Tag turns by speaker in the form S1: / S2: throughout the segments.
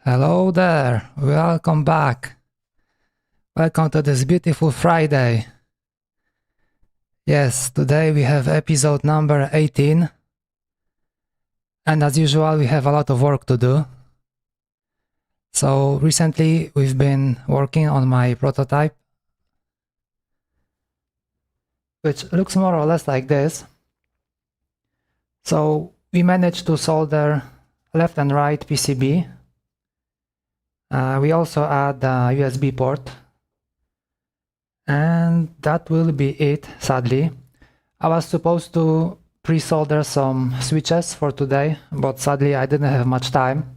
S1: Hello there, welcome back. Welcome to this beautiful Friday. Yes, today we have episode number 18. And as usual, we have a lot of work to do. So recently we've been working on my prototype, which looks more or less like this. So we managed to solder left and right PCB. We also add a USB port. And that will be it, sadly. I was supposed to pre-solder some switches for today, but sadly I didn't have much time.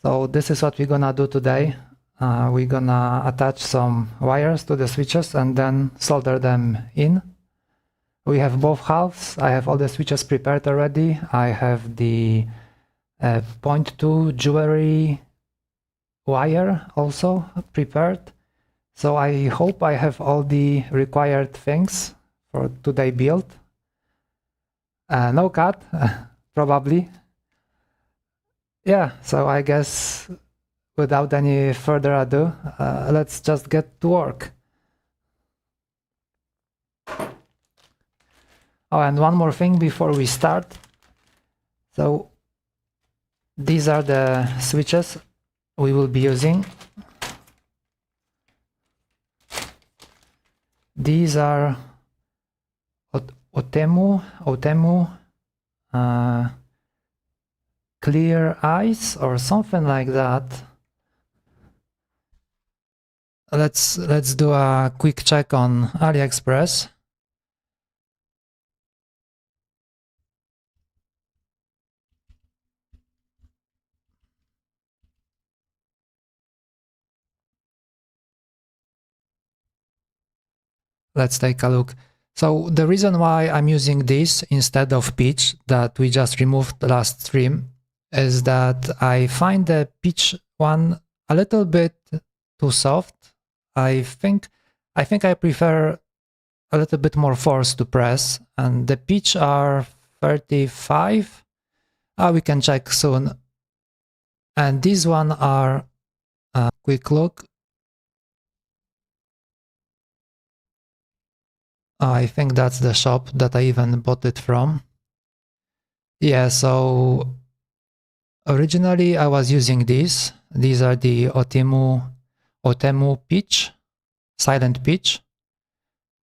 S1: So this is what we're gonna do today. We're gonna attach some wires to the switches and then solder them in. We have both halves. I have all the switches prepared already. I have the 0.2 jewelry wire also prepared. So I hope I have all the required things for today build. No cut, probably. Yeah, so I guess without any further ado, let's just get to work. Oh, and one more thing before we start. So these are the switches we will be using. These are Otemu clear eyes or something like that. Let's do a quick check on AliExpress. Let's take a look. So the reason why I'm using this instead of pitch that we just removed last stream is that I find the pitch one a little bit too soft. I think I prefer a little bit more force to press, and the pitch are 35. We can check soon. And these one are quick look. I think that's the shop that I even bought it from. Yeah, so originally I was using these. These are the Otemu pitch, silent pitch.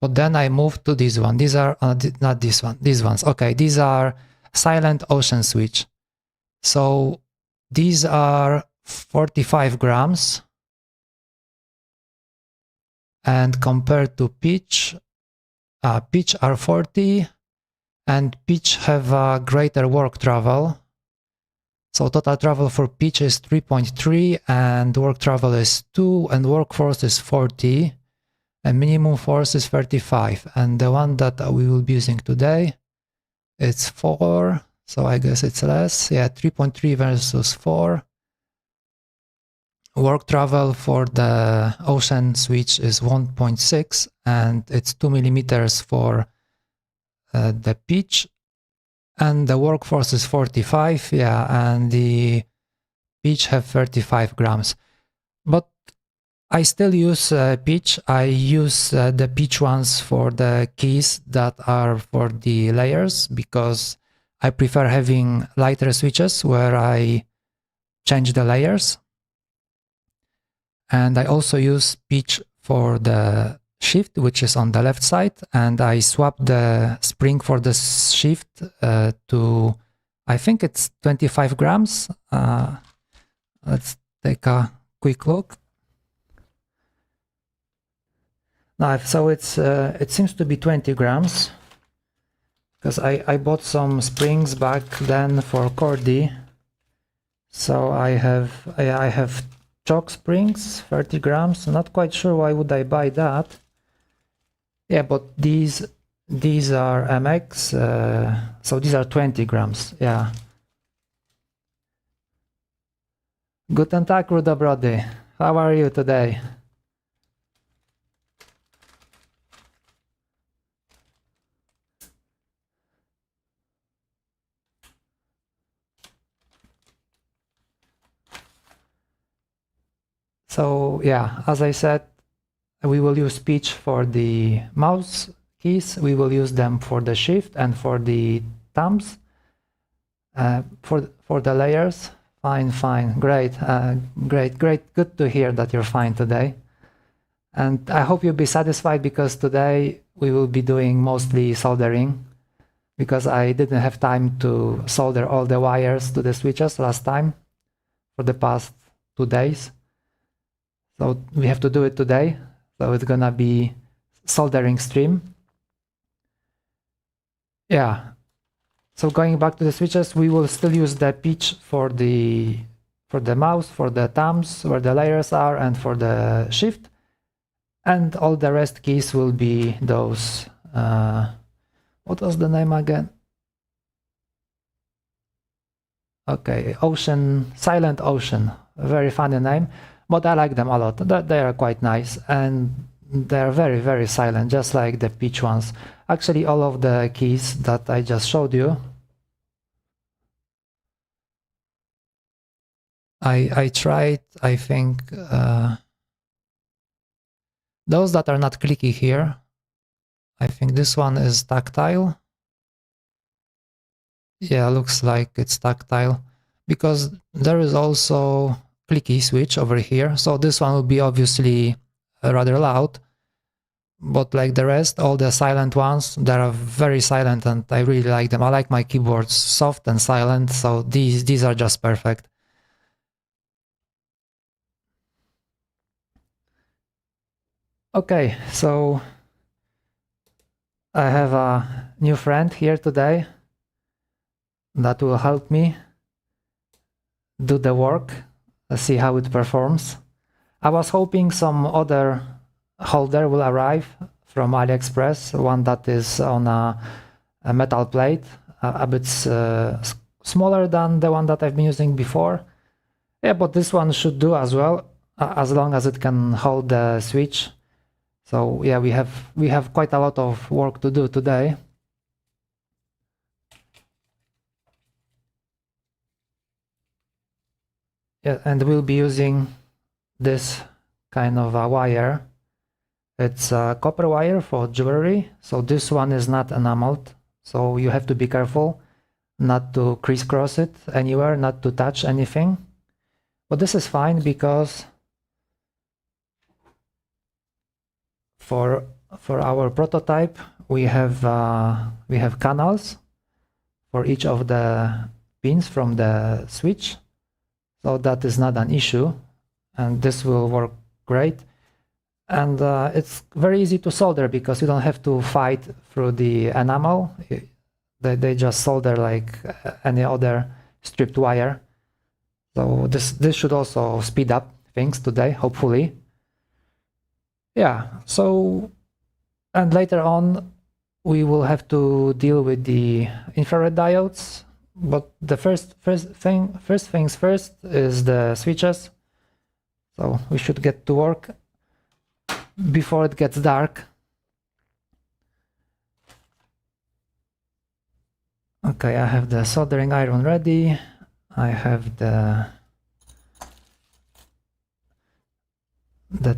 S1: But then I moved to this one. These are not this one, these ones. Okay, these are silent ocean switch. So these are 45 grams. And compared to pitch, pitch are 40, and pitch have a greater work travel. So total travel for pitch is 3.3 and work travel is 2 and work force is 40 and minimum force is 35. And the one that we will be using today, it's 4, so I guess it's less. Yeah, 3.3 versus 4. Work travel for the ocean switch is 1.6 and it's 2 millimeters for the pitch, and the workforce is 45, yeah, and the pitch have 35 grams. But I still use pitch. I use the pitch ones for the keys that are for the layers because I prefer having lighter switches where I change the layers. And I also use pitch for the shift, which is on the left side, and I swap the spring for the shift to, I think it's 25 grams. Let's take a quick look. Now, so it seems to be 20 grams because I bought some springs back then for Cordy. So I have chalk springs, 30 grams. Not quite sure why would I buy that. Yeah, but these are MX, so these are 20 grams. Yeah. Guten Tag, Ruda Brody. How are you today? So yeah, as I said, we will use pitch for the mouse keys. We will use them for the shift and for the thumbs. For the layers, fine, great, great, good to hear that you're fine today. And I hope you'll be satisfied, because today we will be doing mostly soldering, because I didn't have time to solder all the wires to the switches last time for the past 2 days. So we have to do it today. So it's gonna be soldering stream. Yeah. So going back to the switches, we will still use the pitch for the mouse, for the thumbs where the layers are, and for the shift. And all the rest keys will be those, what was the name again? Okay, Ocean, Silent Ocean, a very funny name, but I like them a lot. They are quite nice, and they're very silent, just like the pitch ones. Actually, all of the keys that I just showed you, I tried, I think, those that are not clicky here. I think this one is tactile. Yeah, looks like it's tactile, because there is also clicky switch over here. So this one will be obviously rather loud, but like the rest, all the silent ones, they are very silent, and I really like them. I like my keyboards soft and silent, so these are just perfect. Okay, so I have a new friend here today that will help me do the work, see how it performs. I was hoping some other holder will arrive from AliExpress, one that is on a metal plate, a bit smaller than the one that I've been using before. Yeah, but this one should do as well, as long as it can hold the switch. So yeah, we have quite a lot of work to do today. Yeah, and we'll be using this kind of a wire. It's a copper wire for jewelry, so this one is not enameled, so you have to be careful not to crisscross it anywhere, not to touch anything. But this is fine, because for our prototype we have canals for each of the pins from the switch, so that is not an issue, and this will work great. And it's very easy to solder, because you don't have to fight through the enamel. They just solder like any other stripped wire. So this should also speed up things today, hopefully. Yeah, so, and later on we will have to deal with the infrared diodes, but the first things first is the switches. So we should get to work before it gets dark. Okay, I have the soldering iron ready. I have the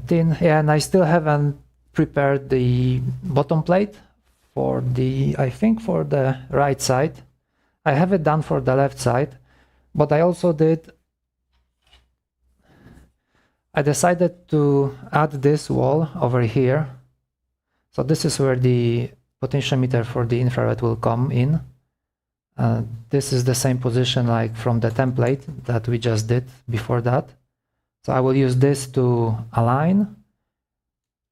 S1: tin. Yeah, and I still haven't prepared the bottom plate for the, I think, for the right side. I have it done for the left side, but I also I decided to add this wall over here. So this is where the potentiometer for the infrared will come in. This is the same position like from the template that we just did before that. So I will use this to align,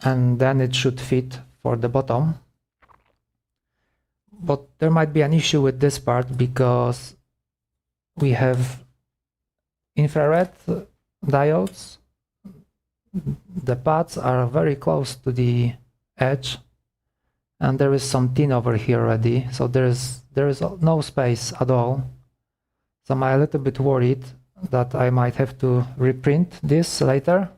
S1: and then it should fit for the bottom. But there might be an issue with this part, because we have infrared diodes. The pads are very close to the edge, and there is some tin over here already, so there is no space at all. So I'm a little bit worried that I might have to reprint this later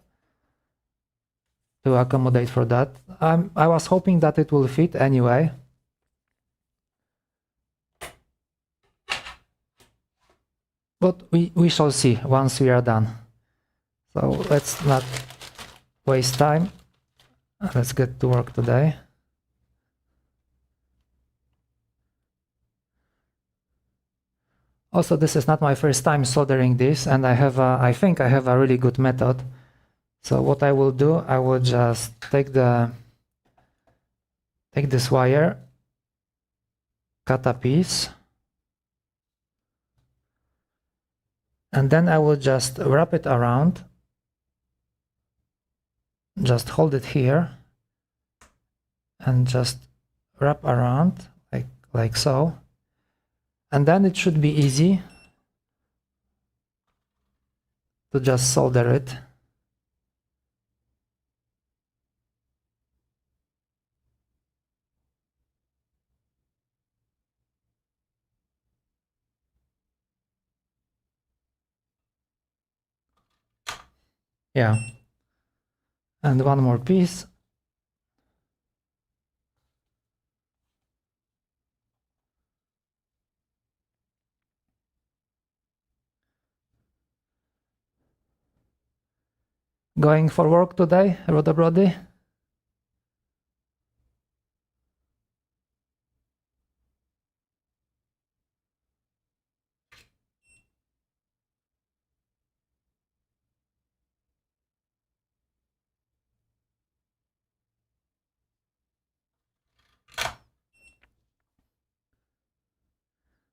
S1: to accommodate for that. I was hoping that it will fit anyway. But we shall see once we are done. So let's not waste time. Let's get to work today. Also, this is not my first time soldering this, and I think I have a really good method. So what I will do, I will just take this wire, cut a piece, and then I will just wrap it around. Just hold it here and just wrap around like so. And then it should be easy to just solder it. Yeah. And one more piece. Going for work today, Rhoda Brody?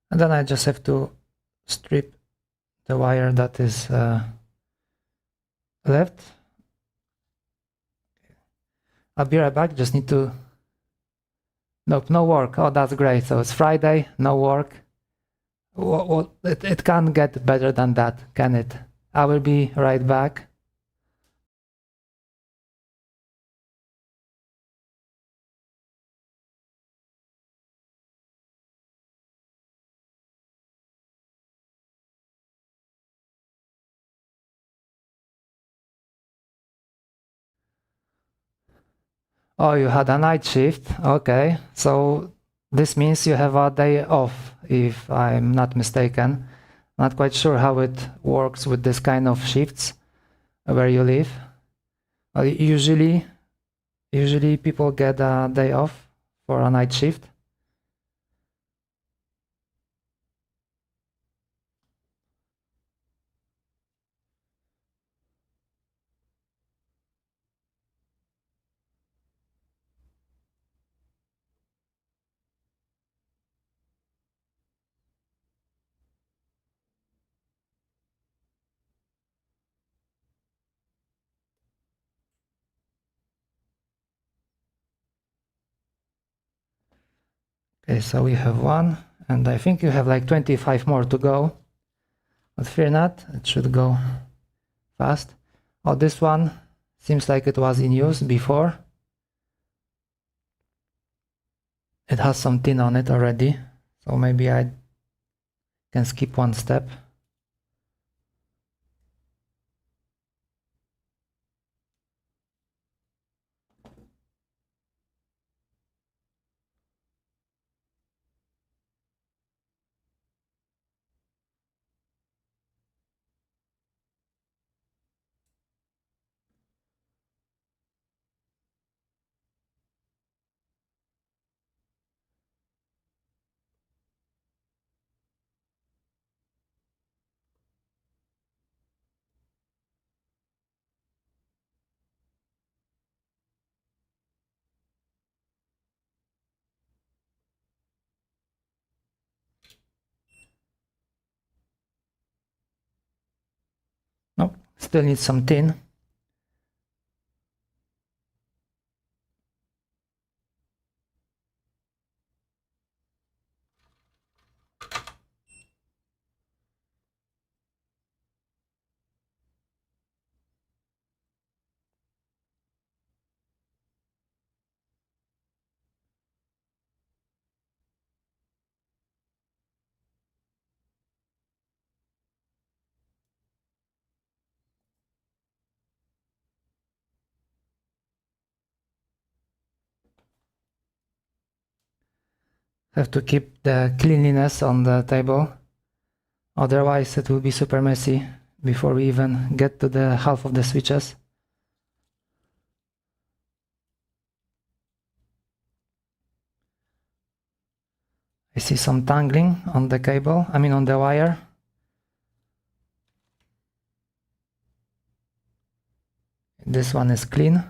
S1: And then I just have to strip the wire that is left. I'll be right back, just need to... Nope, no work. Oh, that's great. So it's Friday, no work. Well, it can't get better than that, can it? I will be right back. Oh, you had a night shift. Okay, so this means you have a day off, if I'm not mistaken. Not quite sure how it works with this kind of shifts where you live. Usually people get a day off for a night shift. Okay, so we have one, and I think you have like 25 more to go. But fear not, it should go fast. Oh, this one seems like it was in use before. It has some tin on it already, so maybe I can skip one step. Nope, still need some tin. Have to keep the cleanliness on the table, otherwise it will be super messy before we even get to the half of the switches. I see some tangling on the cable, I mean on the wire. This one is clean.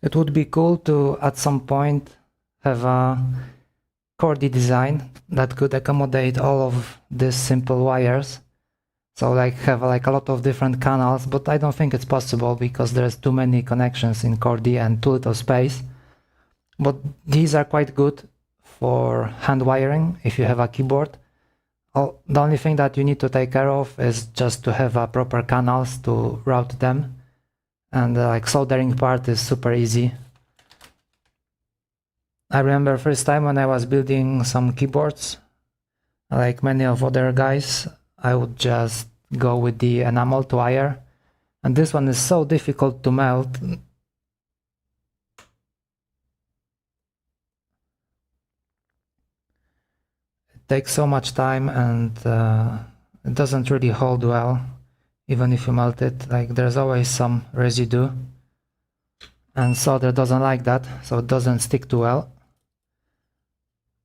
S1: It would be cool to, at some point, have a cordy design that could accommodate all of these simple wires. So like have like a lot of different canals, but I don't think it's possible because there's too many connections in cordy and too little space. But these are quite good for hand wiring if you have a keyboard. The only thing that you need to take care of is just to have a proper canals to route them. And like soldering part is super easy. I remember first time when I was building some keyboards, like many of other guys, I would just go with the enamel to wire. And this one is so difficult to melt. It takes so much time and it doesn't really hold well, even if you melt it. Like there's always some residue. And solder doesn't like that, so it doesn't stick too well.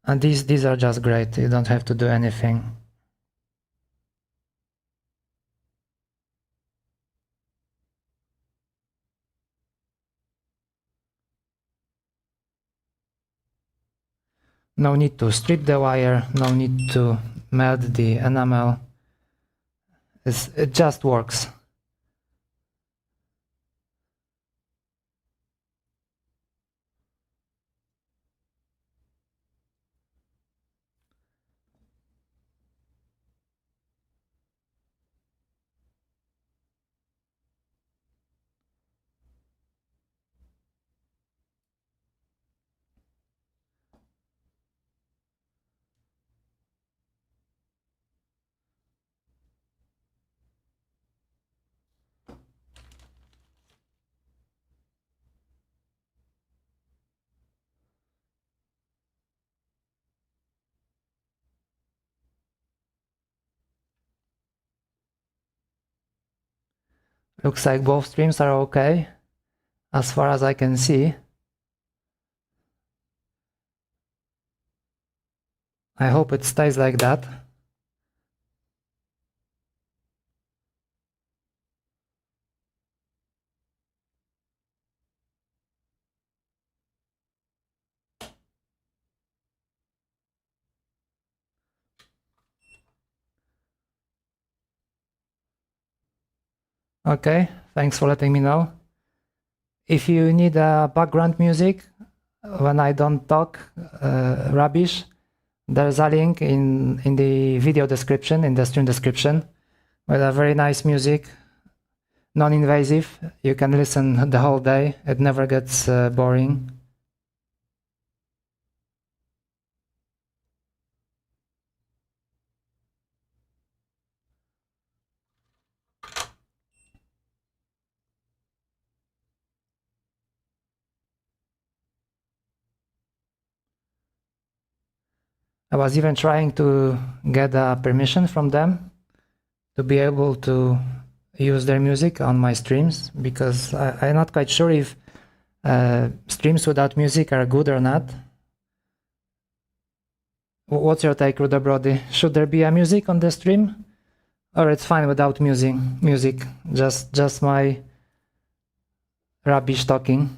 S1: And these are just great, you don't have to do anything. No need to strip the wire, no need to melt the enamel. It just works. Looks like both streams are okay, as far as I can see. I hope it stays like that. Okay, thanks for letting me know. If you need background music when I don't talk rubbish, there's a link in the video description, in the stream description, with a very nice music, non-invasive. You can listen the whole day, it never gets boring. I was even trying to get a permission from them to be able to use their music on my streams, because I'm not quite sure if streams without music are good or not. What's your take, Ruda Brody? Should there be a music on the stream? Or it's fine without music, just my rubbish talking?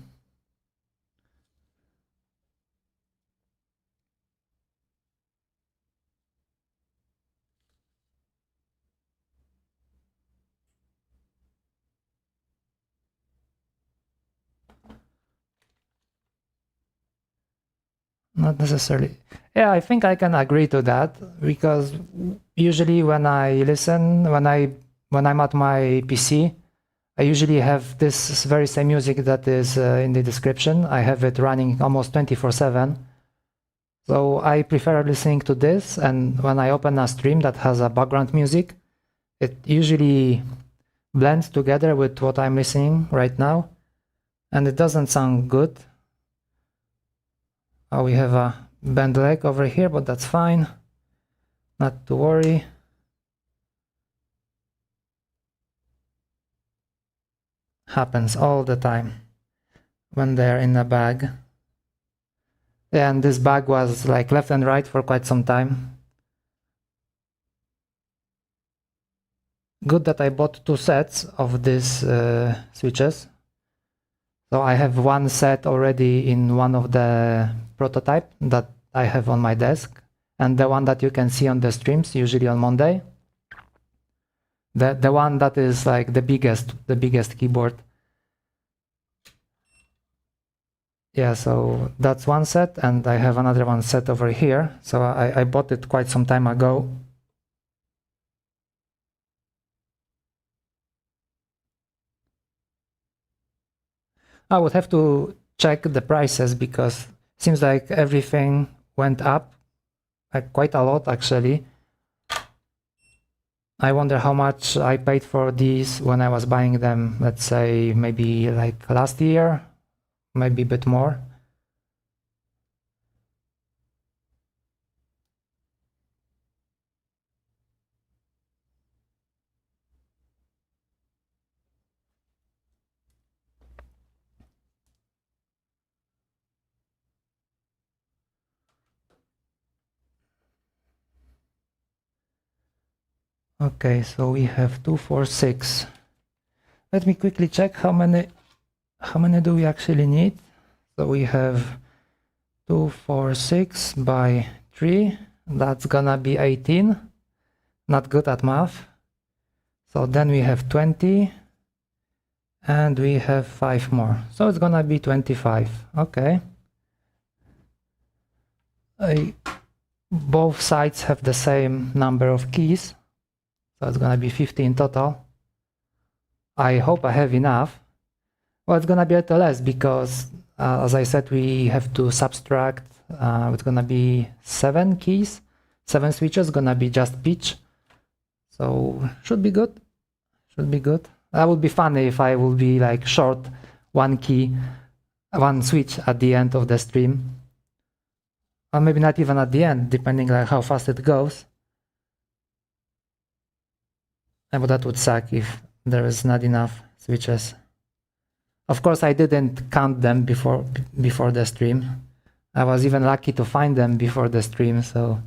S1: Not necessarily. Yeah, I think I can agree to that, because usually when I listen, when I'm at my PC, I usually have this very same music that is in the description. I have it running almost 24/7. So I prefer listening to this, and when I open a stream that has a background music, it usually blends together with what I'm listening right now, and it doesn't sound good. Oh, we have a bent leg over here, but that's fine. Not to worry. Happens all the time when they're in a bag. And this bag was like left and right for quite some time. Good that I bought 2 sets of these switches. So I have one set already in one of the prototype that I have on my desk, and the one that you can see on the streams usually on Monday. The one that is like the biggest keyboard. Yeah, so that's one set, and I have another one set over here. So I bought it quite some time ago. I would have to check the prices, because it seems like everything went up quite a lot actually. I wonder how much I paid for these when I was buying them, let's say maybe like last year, maybe a bit more. Okay, so we have 2, 4, 6. Let me quickly check how many do we actually need. So we have 2, 4, 6 by 3. That's gonna be 18. Not good at math. So then we have 20, and we have 5 more. So it's gonna be 25. Okay. Both sides have the same number of keys. So it's gonna be 50 in total. I hope I have enough. Well, it's gonna be a little less, because as I said, we have to subtract. It's gonna be 7 keys, 7 switches, gonna be just pitch. So should be good. Should be good. That would be funny if I would be like short 1 key, 1 switch at the end of the stream. Or maybe not even at the end, depending like how fast it goes. But that would suck if there is not enough switches. Of course, I didn't count them before the stream. I was even lucky to find them before the stream, so...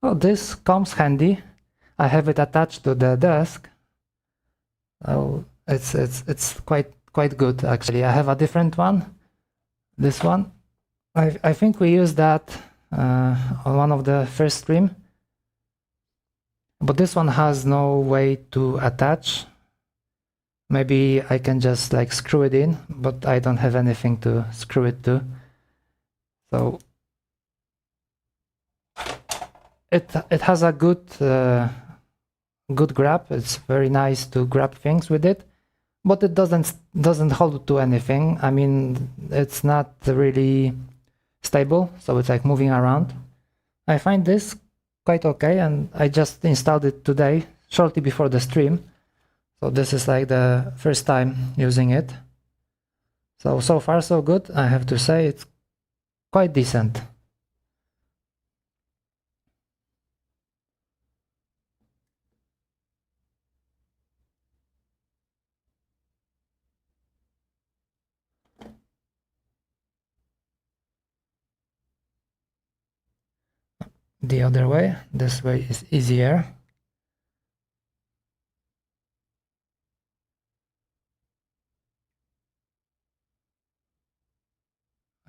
S1: Oh, this comes handy. I have it attached to the desk. Oh, it's quite quite good actually. I have a different one, this one. I think we used that on one of the first stream, but this one has no way to attach. Maybe I can just like screw it in, but I don't have anything to screw it to. So it has a good good grab. It's very nice to grab things with it, but it doesn't hold to anything. I mean, it's not really stable, so it's like moving around. I find this quite okay, and I just installed it today, shortly before the stream. So this is like the first time using it. So far so good. I have to say it's quite decent. The other way, this way is easier.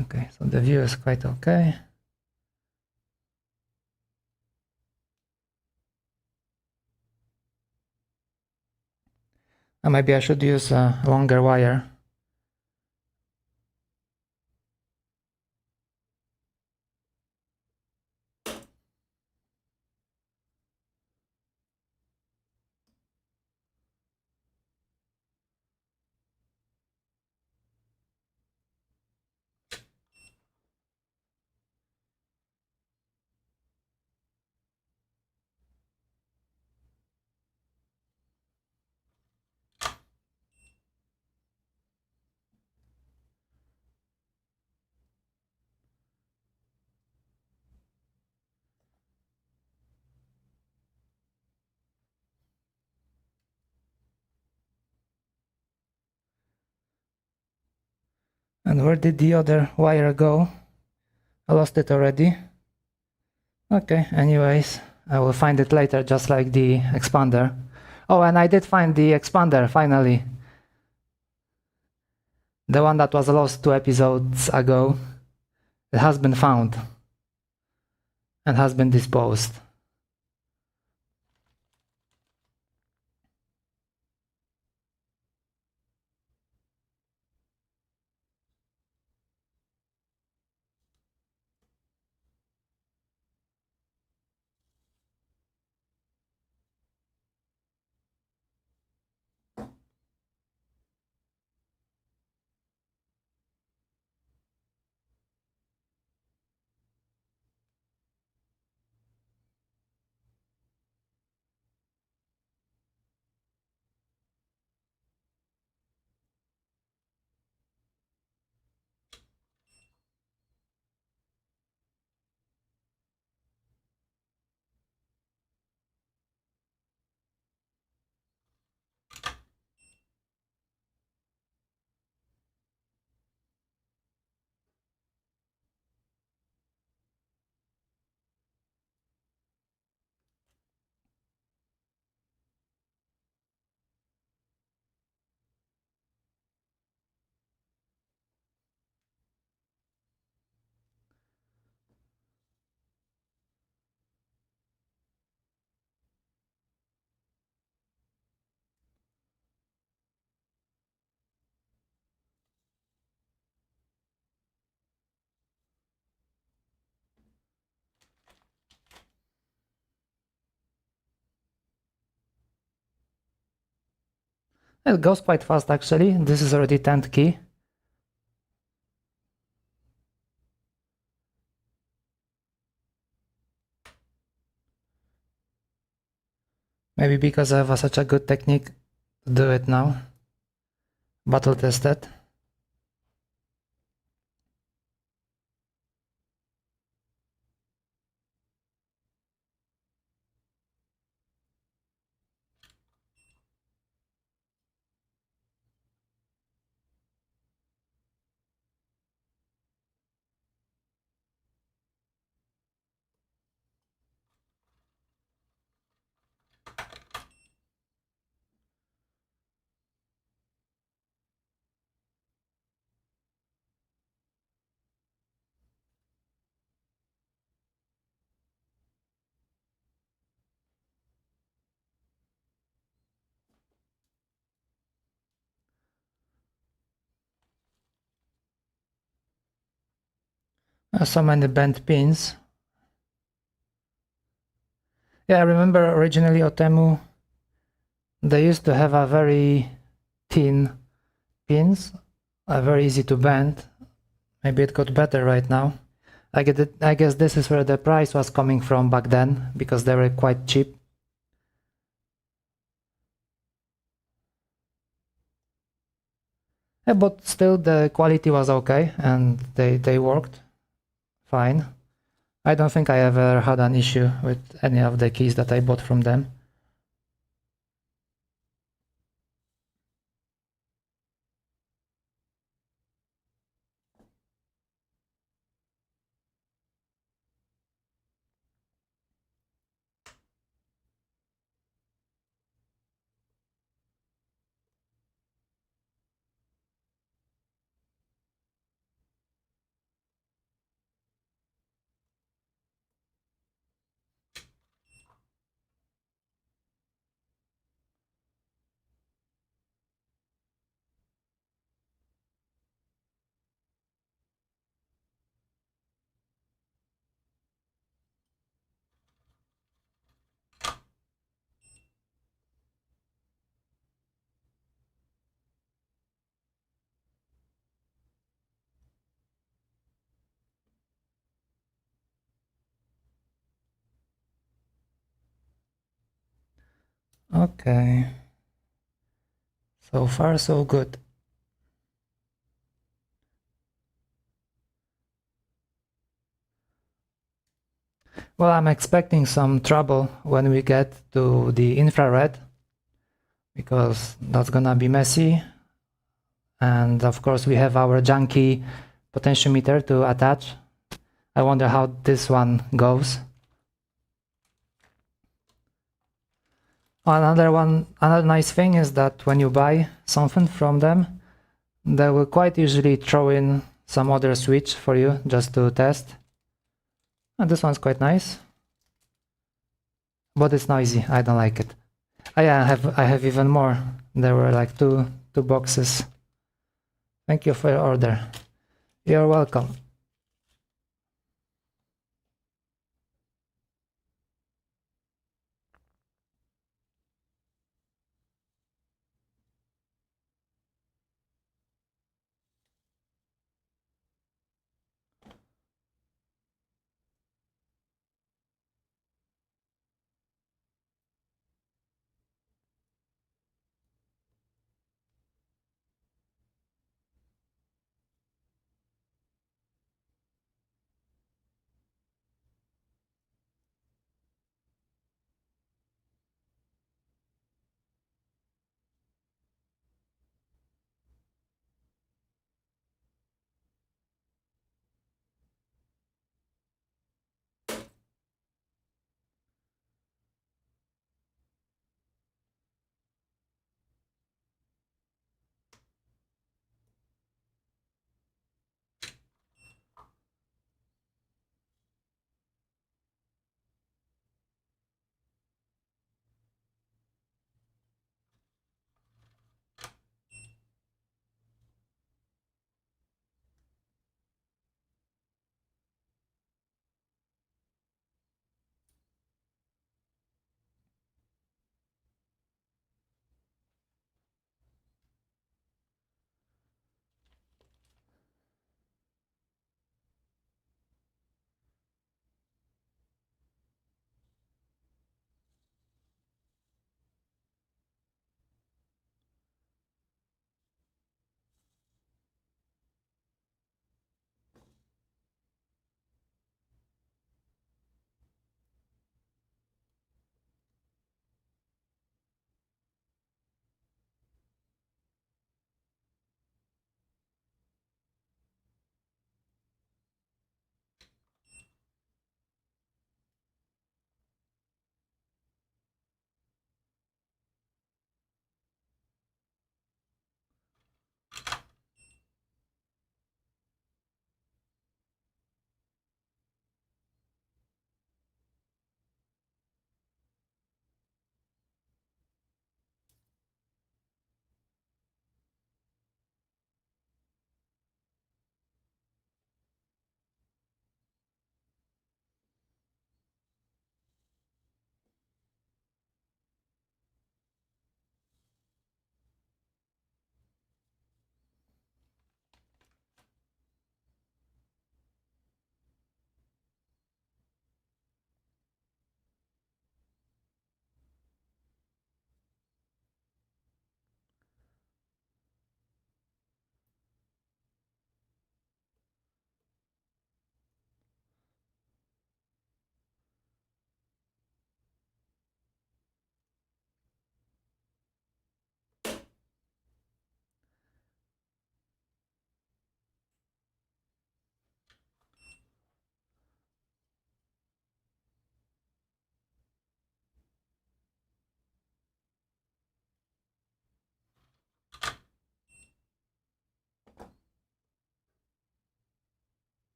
S1: Okay, so the view is quite okay. Maybe I should use a longer wire. And where did the other wire go? I lost it already. Okay, anyways, I will find it later, just like the expander. Oh, and I did find the expander, finally. The one that was lost 2 episodes ago. It has been found. And has been disposed. It goes quite fast actually. This is already 10th key. Maybe because I have such a good technique to do it now. Battle tested. So many bent pins. Yeah, I remember originally Otemu, they used to have a very thin pins, very easy to bend. Maybe it got better right now. I guess this is where the price was coming from back then, because they were quite cheap. Yeah, but still the quality was okay and they worked fine. I don't think I ever had an issue with any of the keys that I bought from them. Okay, so far so good. Well, I'm expecting some trouble when we get to the infrared, because that's gonna be messy. And of course we have our janky potentiometer to attach. I wonder how this one goes. Another nice thing is that when you buy something from them, they will quite usually throw in some other switch for you just to test. And this one's quite nice, but it's noisy. I don't like it. Oh yeah, I have even more. There were like two boxes. Thank you for your order. You're welcome.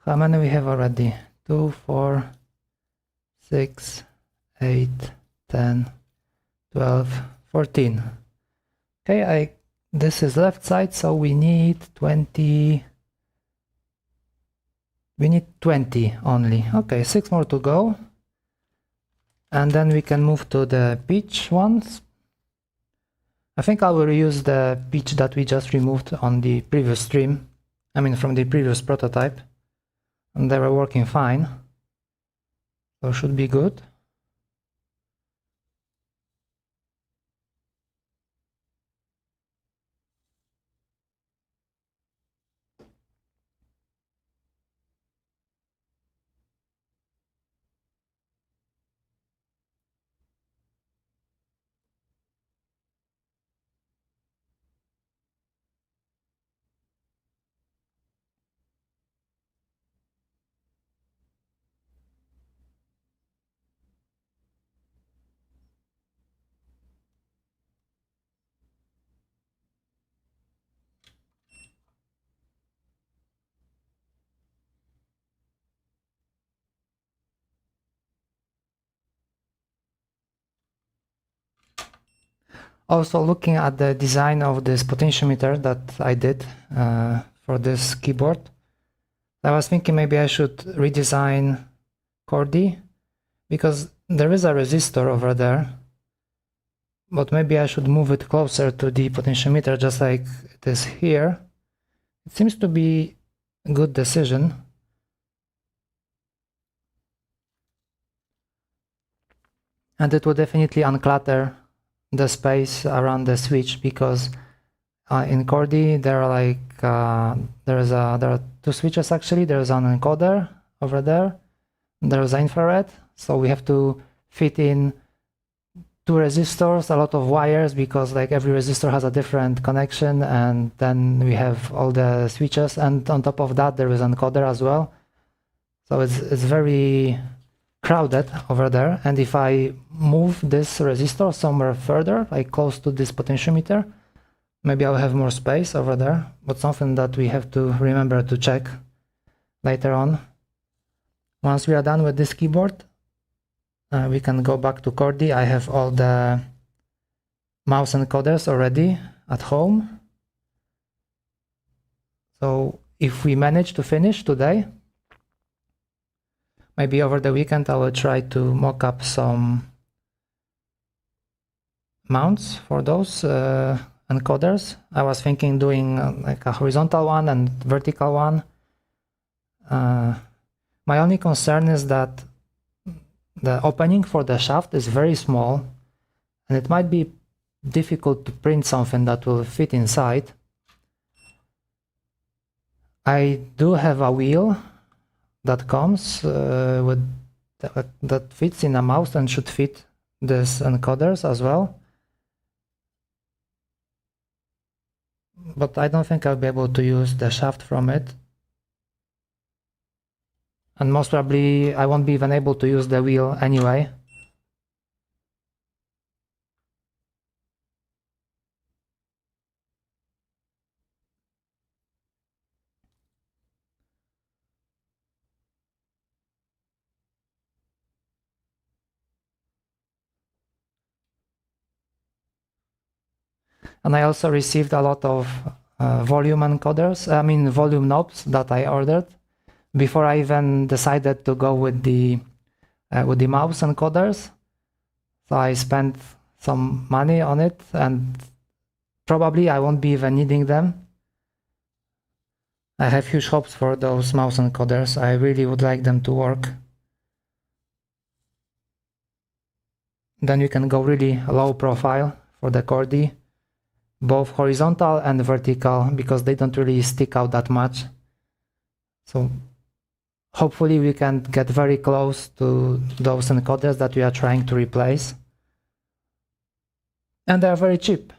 S1: How many we have already? 2, 4, 6, 8, 10, 12, 14. Okay, this is left side, so we need 20. We need 20 only. Okay, 6 more to go. And then we can move to the pitch ones. I think I will use the pitch that we just removed on the previous stream. I mean, from the previous prototype. And they were working fine. So should be good. Also looking at the design of this potentiometer that I did for this keyboard, I was thinking maybe I should redesign IrDA because there is a resistor over there, but maybe I should move it closer to the potentiometer just like it is here. It seems to be a good decision. And it will definitely unclutter the space around the switch because in IrDA there are there are 2 switches actually. There's an encoder over there. There's infrared, so we have to fit in 2 resistors, a lot of wires because like every resistor has a different connection, and then we have all the switches, and on top of that there is an encoder as well. So it's very crowded over there, and if I move this resistor somewhere further, like close to this potentiometer, maybe I'll have more space over there, but something that we have to remember to check later on. Once we are done with this keyboard, we can go back to IrDA. I have all the mouse encoders already at home. So if we manage to finish today, maybe over the weekend I will try to mock up some mounts for those encoders. I was thinking doing like a horizontal one and vertical one. My only concern is that the opening for the shaft is very small, and it might be difficult to print something that will fit inside. I do have a wheel that comes with that fits in a mouse and should fit these encoders as well. But I don't think I'll be able to use the shaft from it. And most probably I won't be even able to use the wheel anyway. And I also received a lot of volume encoders, volume knobs that I ordered before I even decided to go with the mouse encoders. So I spent some money on it, and probably I won't be even needing them. I have huge hopes for those mouse encoders. I really would like them to work. Then you can go really low profile for the IrDA, both horizontal and vertical, because they don't really stick out that much. So hopefully we can get very close to those encoders that we are trying to replace. And they are very cheap,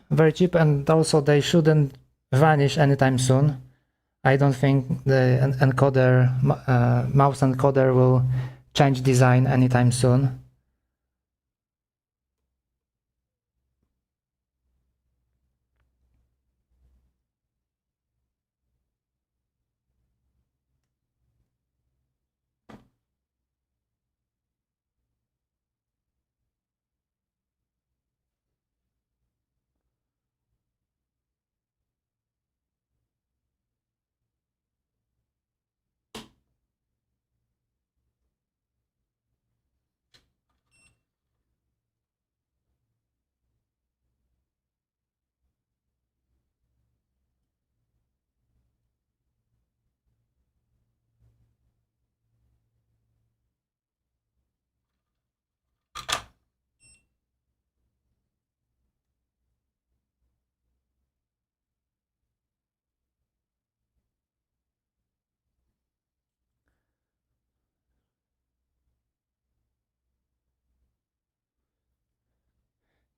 S1: and also they shouldn't vanish anytime soon. I don't think the encoder, mouse encoder will change design anytime soon.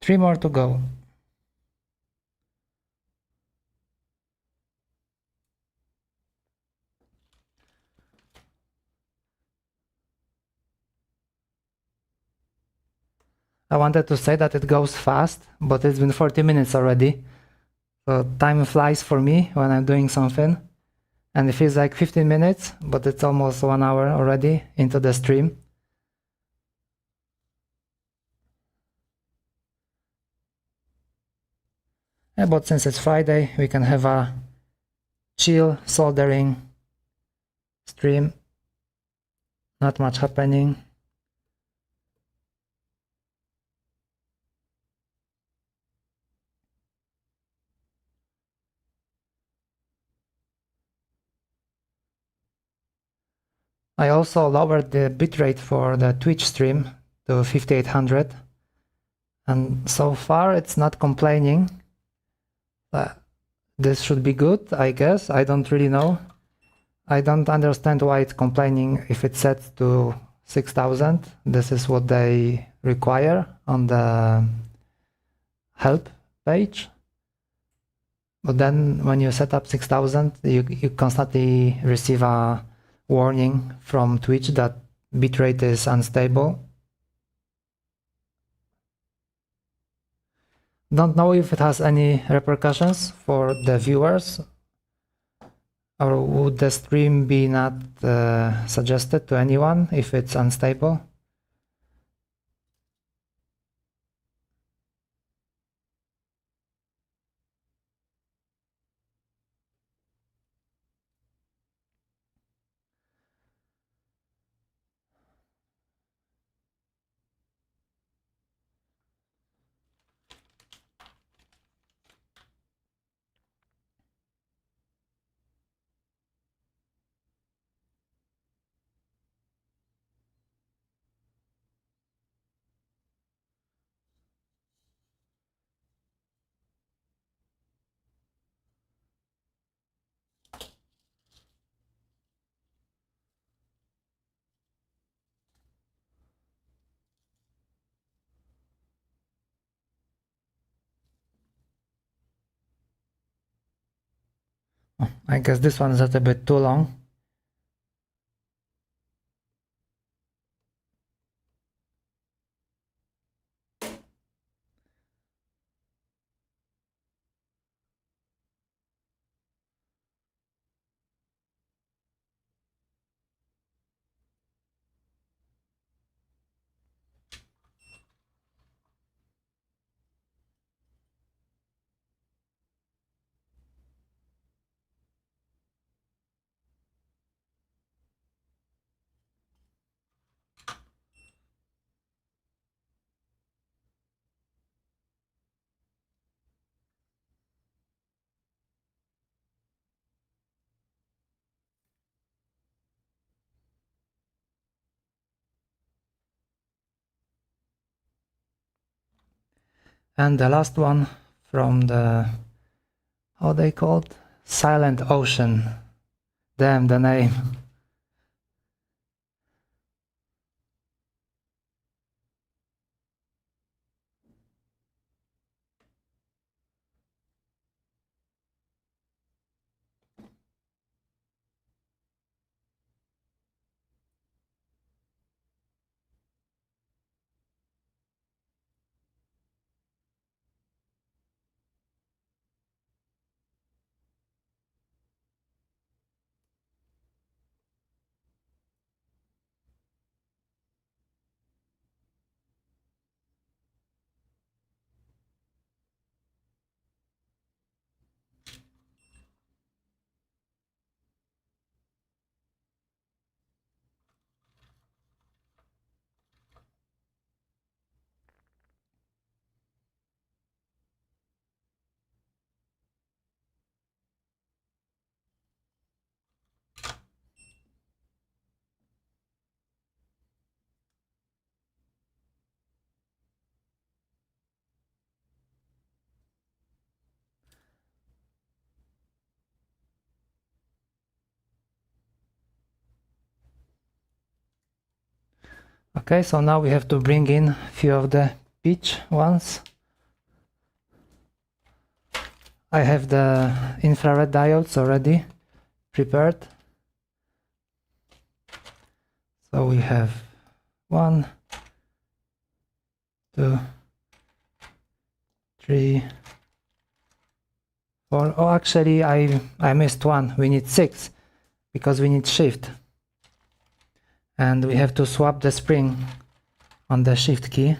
S1: 3 more to go. I wanted to say that it goes fast, but it's been 40 minutes already. So time flies for me when I'm doing something. And it feels like 15 minutes, but it's almost 1 hour already into the stream. Yeah, but since it's Friday, we can have a chill soldering stream. Not much happening. I also lowered the bitrate for the Twitch stream to 5800, and so far it's not complaining. This should be good, I guess. I don't really know. I don't understand why it's complaining if it's set to 6000. This is what they require on the help page. But then when you set up 6000, you constantly receive a warning from Twitch that bitrate is unstable. Don't know if it has any repercussions for the viewers, or would the stream be not suggested to anyone if it's unstable? I guess this one is a bit too long. And the last one from the, how they called? Silent Ocean. Damn the name. Okay, so now we have to bring in a few of the pitch ones. I have the infrared diodes already prepared. So we have 1, 2, 3, 4. Oh, actually I missed one. We need 6 because we need shift. And we have to swap the spring on the shift key.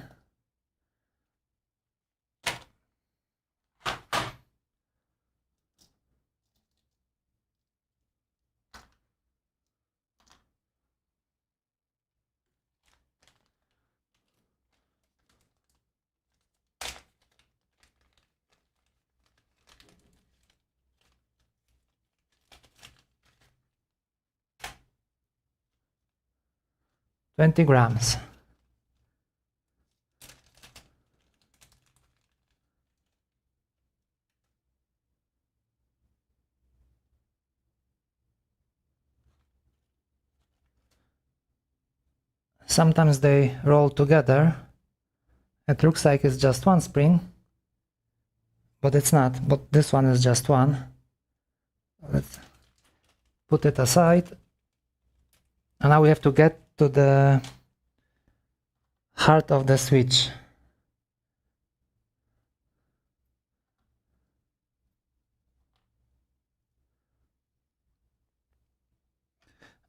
S1: $20 grams. Sometimes they roll together. It looks like it's just one spring, but it's not. But this one is just one. Let's put it aside. And now we have to get to the heart of the switch.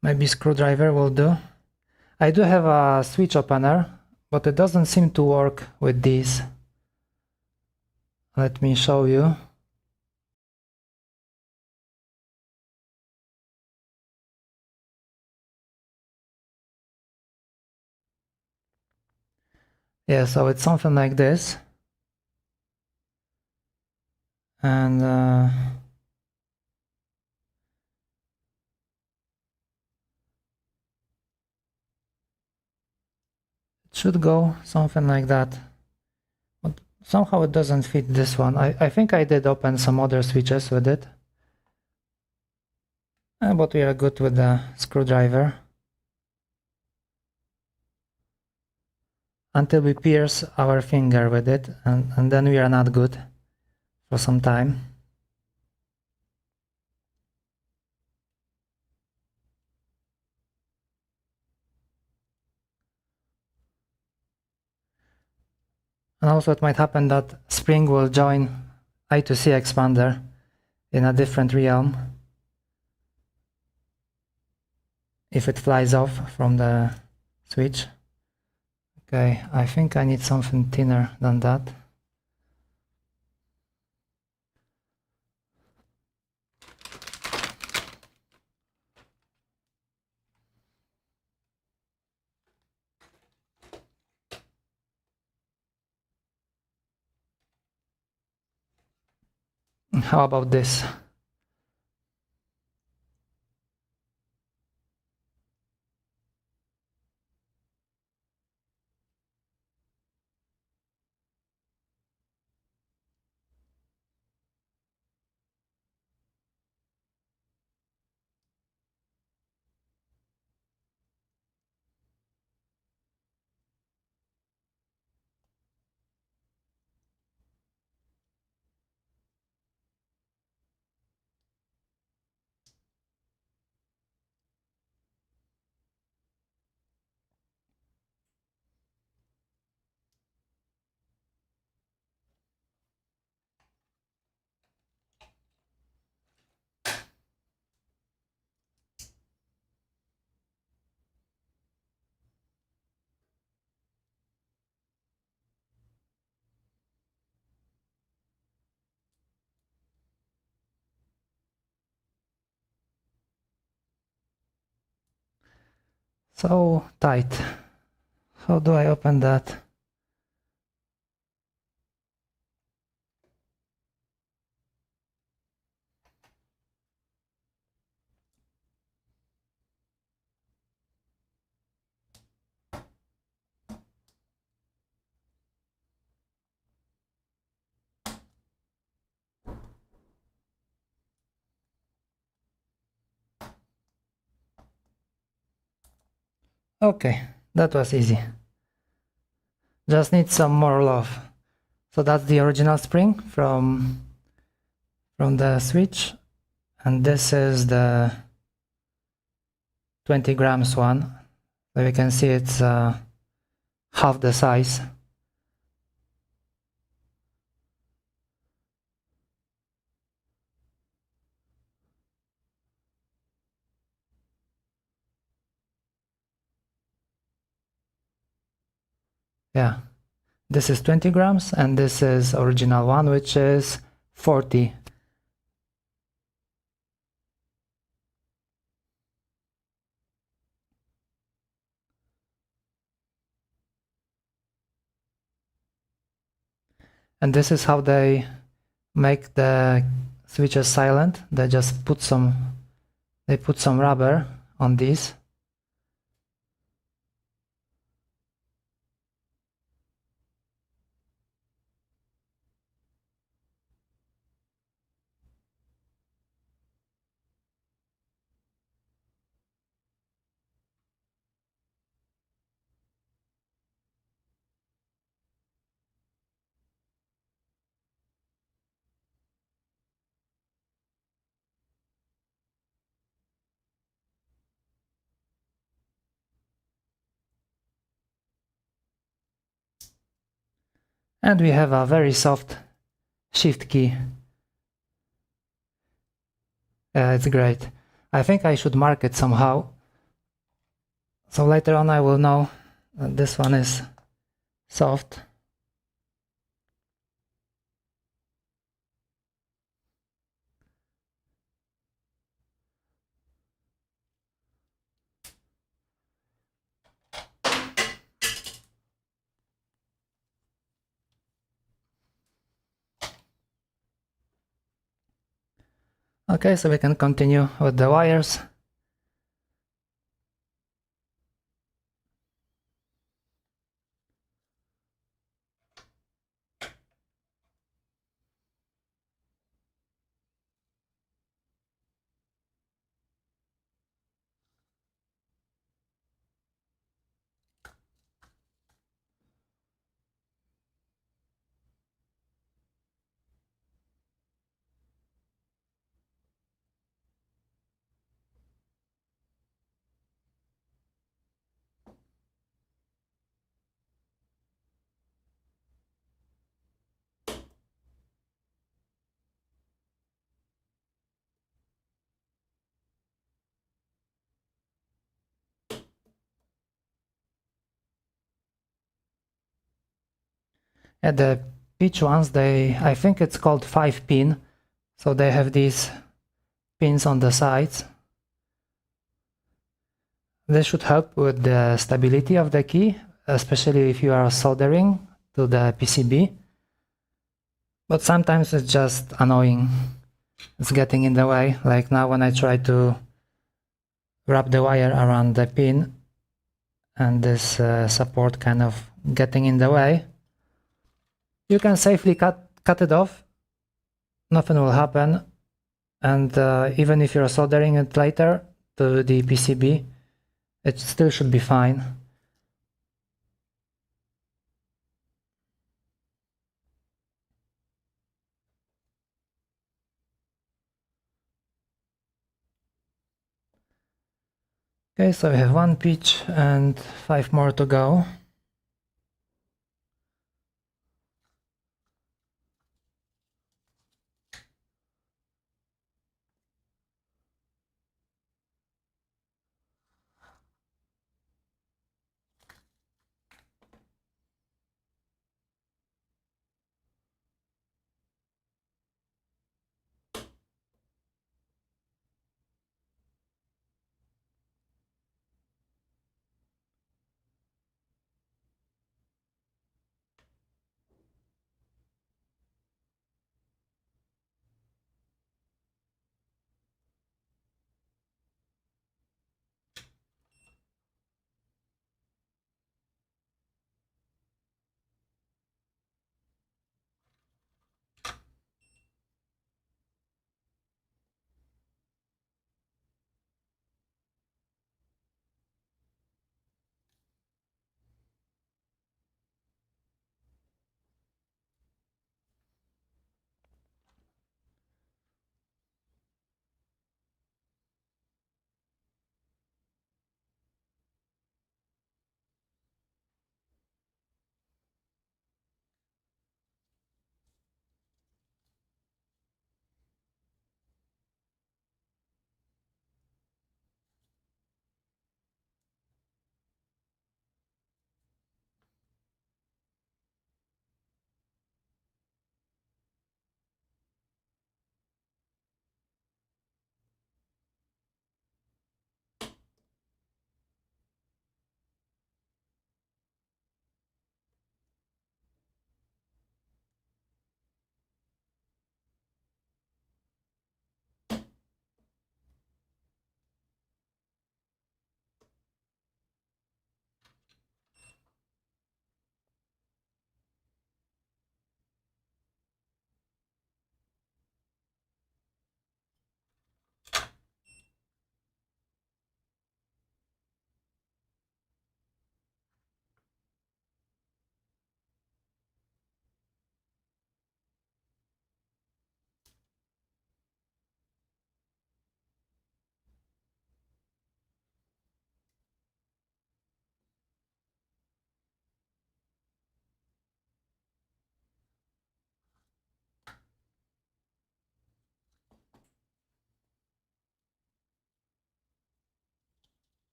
S1: Maybe screwdriver will do. I do have a switch opener, but it doesn't seem to work with these. Let me show you. Yeah, so it's something like this. And it should go something like that. But somehow it doesn't fit this one. I think I did open some other switches with it. But we are good with the screwdriver. Until we pierce our finger with it, and then we are not good for some time. And also it might happen that spring will join I2C expander in a different realm if it flies off from the switch. Okay, I think I need something thinner than that. How about this? So tight. How do I open that? Okay, that was easy. Just need some more love. So that's the original spring from from the switch, and this is the 20 grams one. So you can see it's half the size. Yeah, this is 20 grams and this is original one, which is 40. And this is how they make the switches silent. They just put some rubber on these. And we have a very soft shift key. It's great. I think I should mark it somehow. So later on I will know that this one is soft. Okay, so we can continue with the wires. And the pitch ones, I think it's called 5-pin. So they have these pins on the sides. They should help with the stability of the key, especially if you are soldering to the PCB. But sometimes it's just annoying. It's getting in the way. Like now when I try to wrap the wire around the pin and this support kind of getting in the way. You can safely cut it off. Nothing will happen. And even if you're soldering it later to the PCB, it still should be fine. Okay, so we have one pitch and 5 more to go.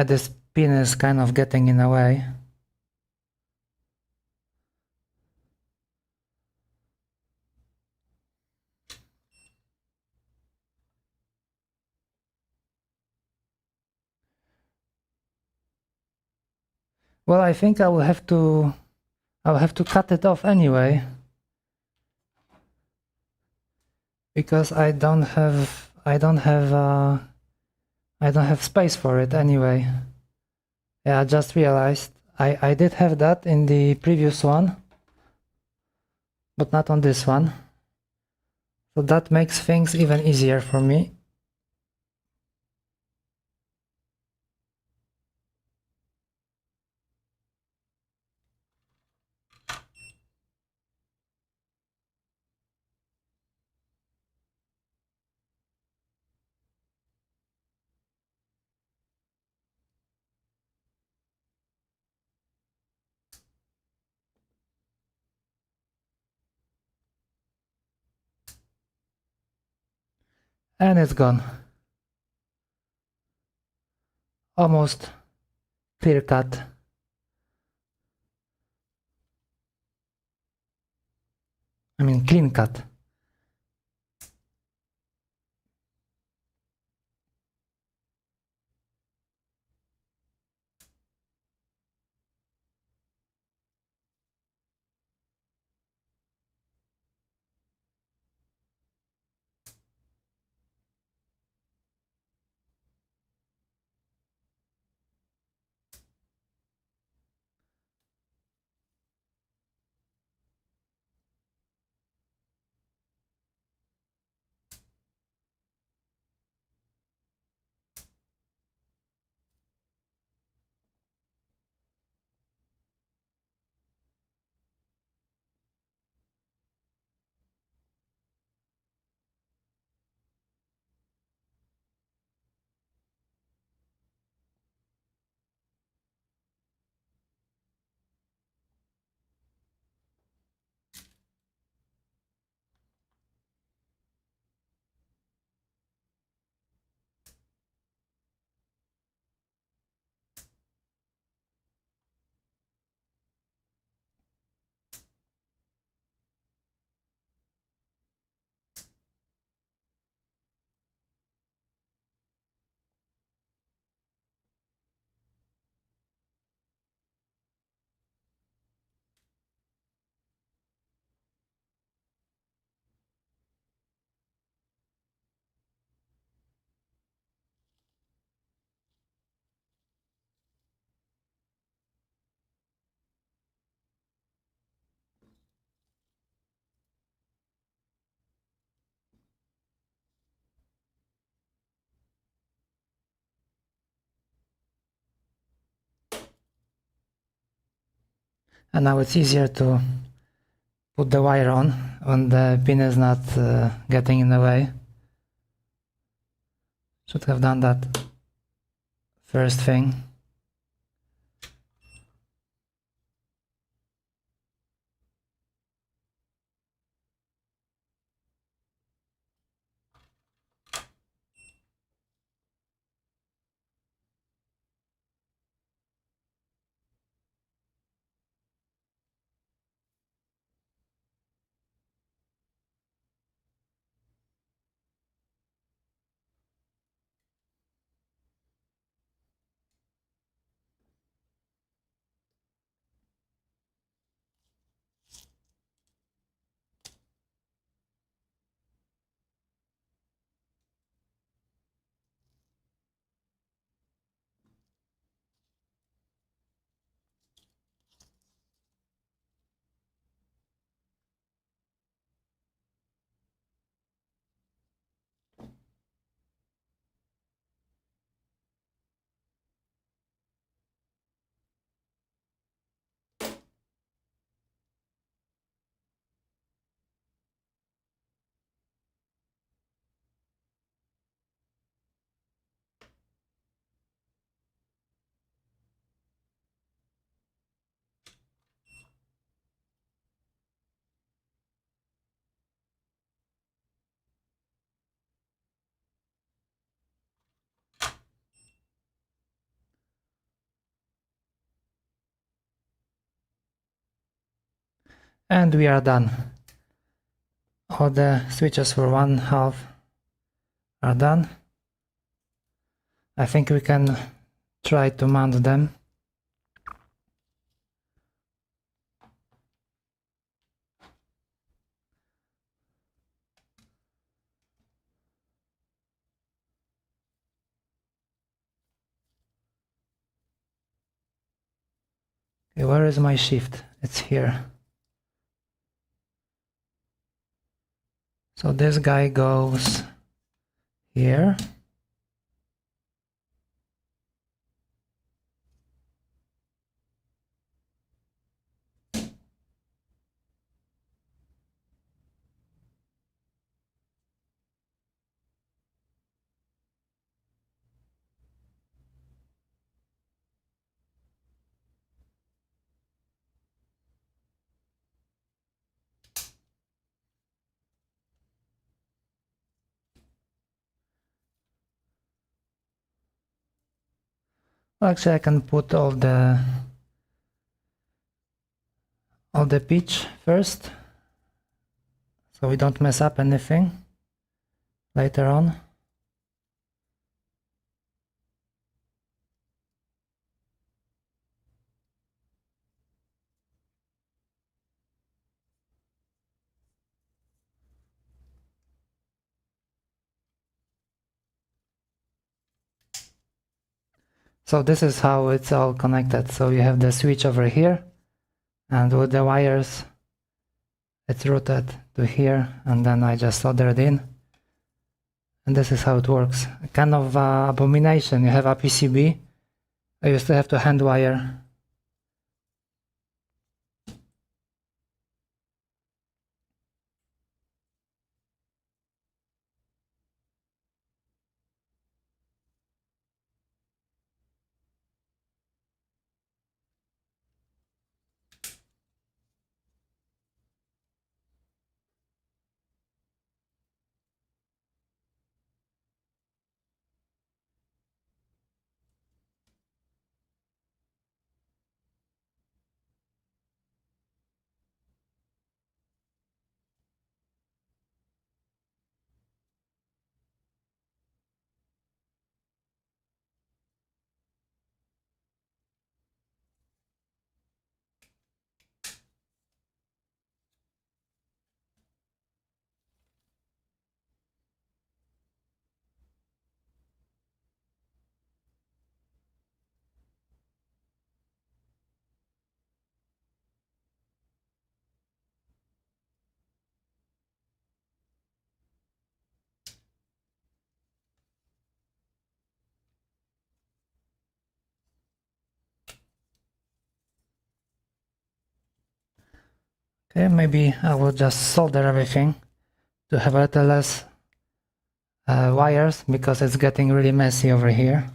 S1: This pin is kind of getting in the way. Well, I think I'll have to cut it off anyway, because I don't have space for it anyway. Yeah, I just realized I did have that in the previous one, but not on this one. So that makes things even easier for me. And it's gone. Almost clear cut. I mean clean cut. And now it's easier to put the wire on when the pin is not getting in the way. Should have done that first thing. And we are done. All the switches for 1/2 are done. I think we can try to mount them. Okay, where is my shift? It's here. So this guy goes here. Well, actually, I can put all the pitch first, so we don't mess up anything later on. So this is how it's all connected. So you have the switch over here, and with the wires it's routed to here, and then I just solder it in. And this is how it works. Kind of abomination. You have a PCB. I used to have to hand wire. Okay, maybe I will just solder everything to have a little less wires, because it's getting really messy over here.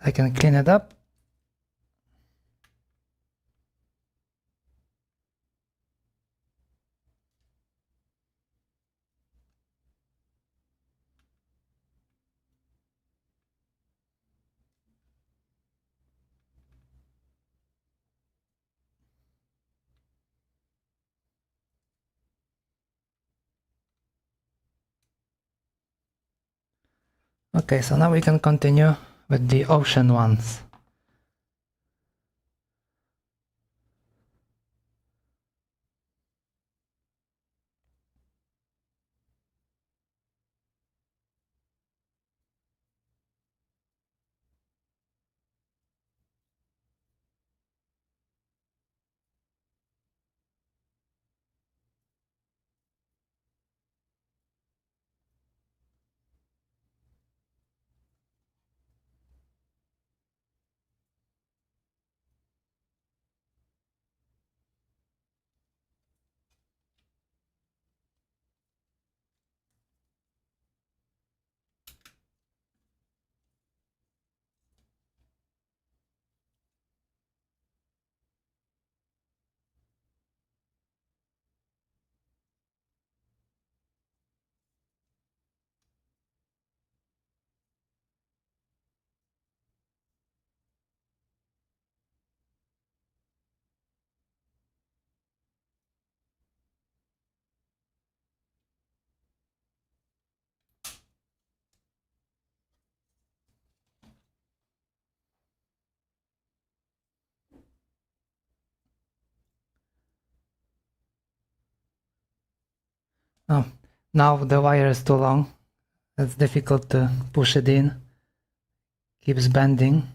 S1: I can clean it up. Okay, so now we can continue with the ocean ones. Oh, now the wire is too long. It's difficult to push it in. Keeps bending.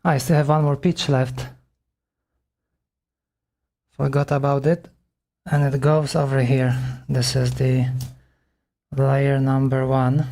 S1: I still have one more pitch left. Forgot about it. And it goes over here. This is the layer number 1.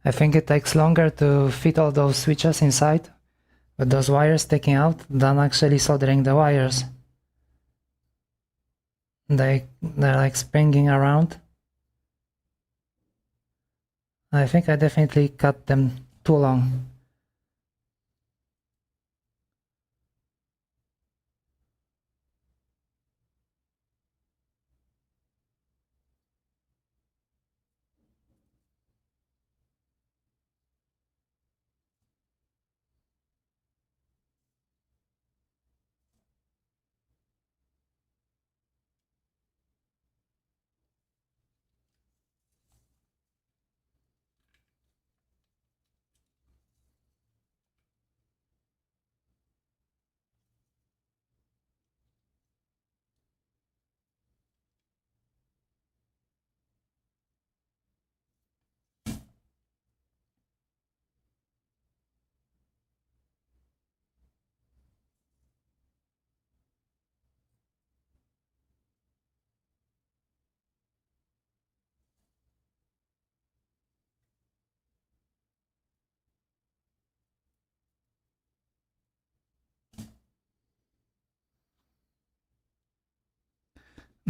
S1: I think it takes longer to fit all those switches inside with those wires sticking out than actually soldering the wires. They're like springing around. I think I definitely cut them too long.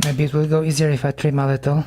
S1: Maybe it will go easier if I trim a little.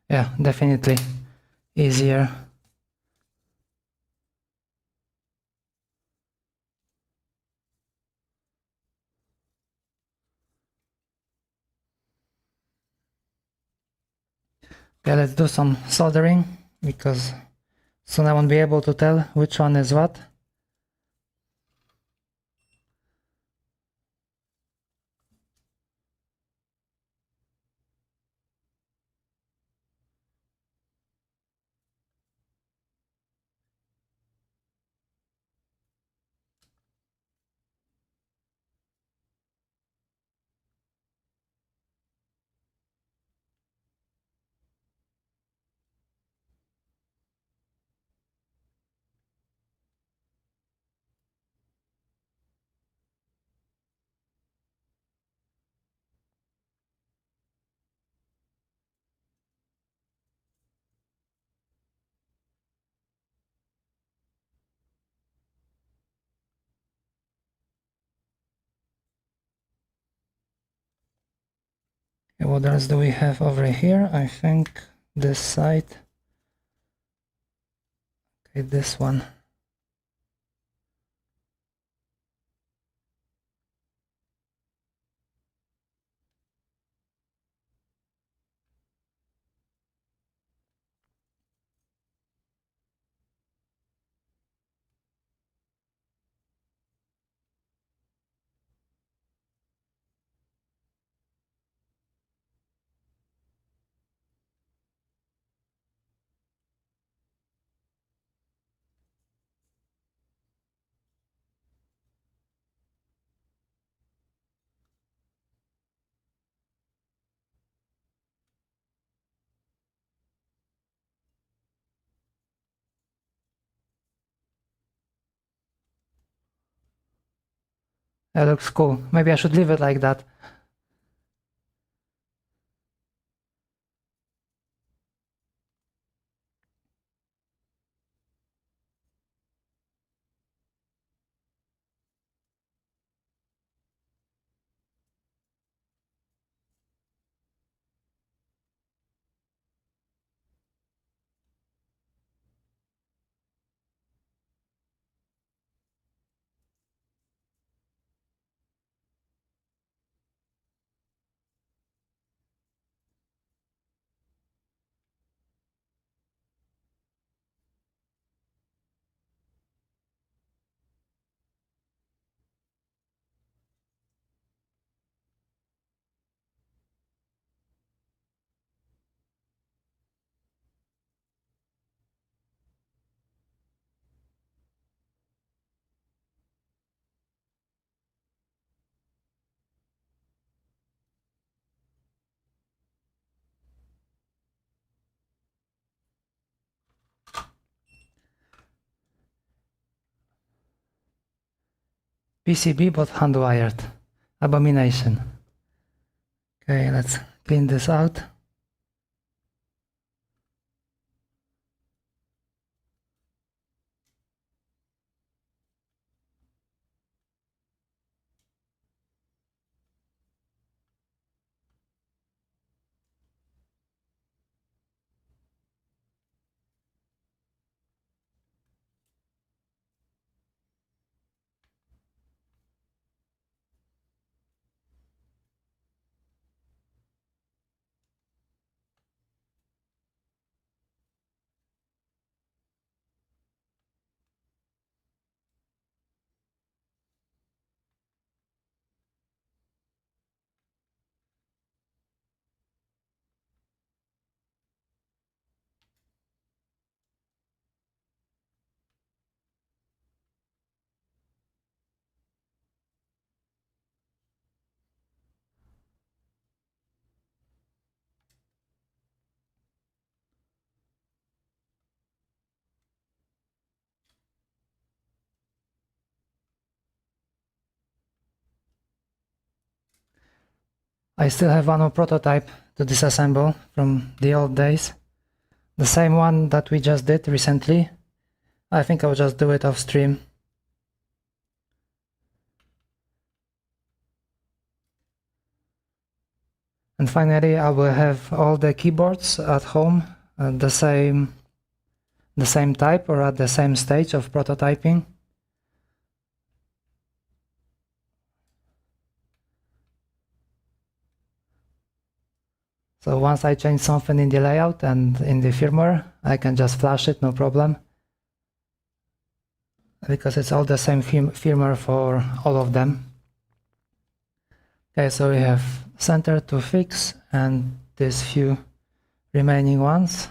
S1: Yeah, definitely easier. Okay, let's do some soldering, because soon I won't be able to tell which one is what. Okay, what else do we have over here? I think this side. Okay, this one. That looks cool. Maybe I should leave it like that. PCB but hand wired. Abomination. Okay, let's clean this out. I still have one more prototype to disassemble from the old days. The same one that we just did recently. I think I'll just do it off stream. And finally, I will have all the keyboards at home the same type or at the same stage of prototyping. So once I change something in the layout and in the firmware, I can just flash it, no problem. Because it's all the same firmware for all of them. Okay, so we have center to fix and these few remaining ones.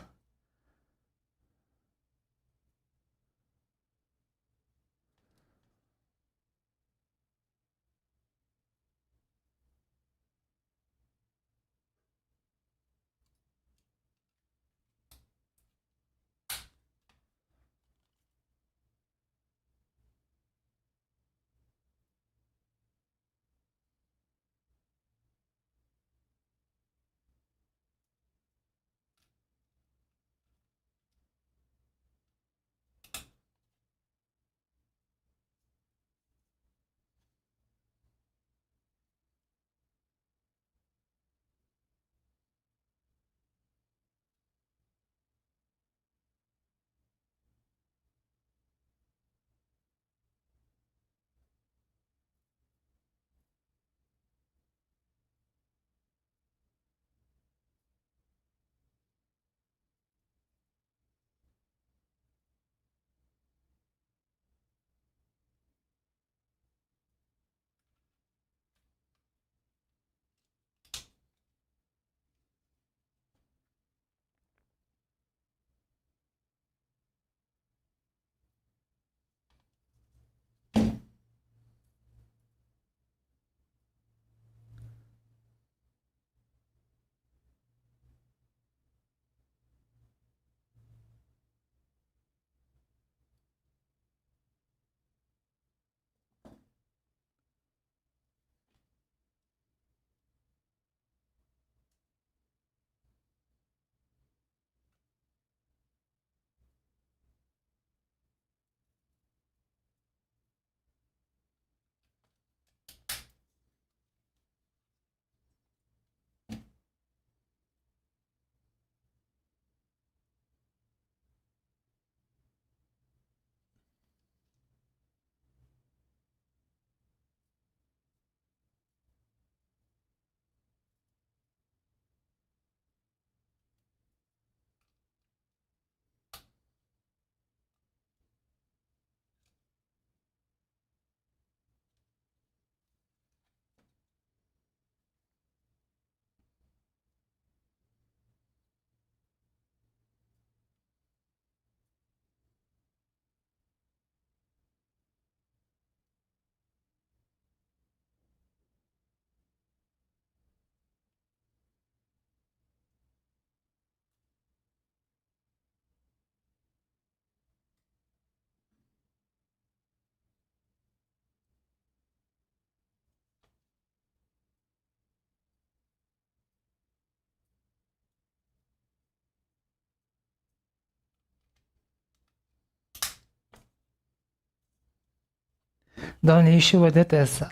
S1: The only issue with it is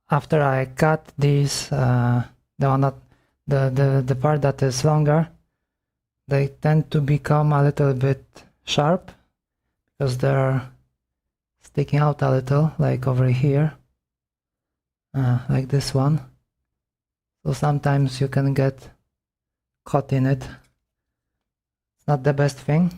S1: after I cut these, the part that is longer, they tend to become a little bit sharp because they're sticking out a little, like over here, like this one. So sometimes you can get caught in it. It's not the best thing.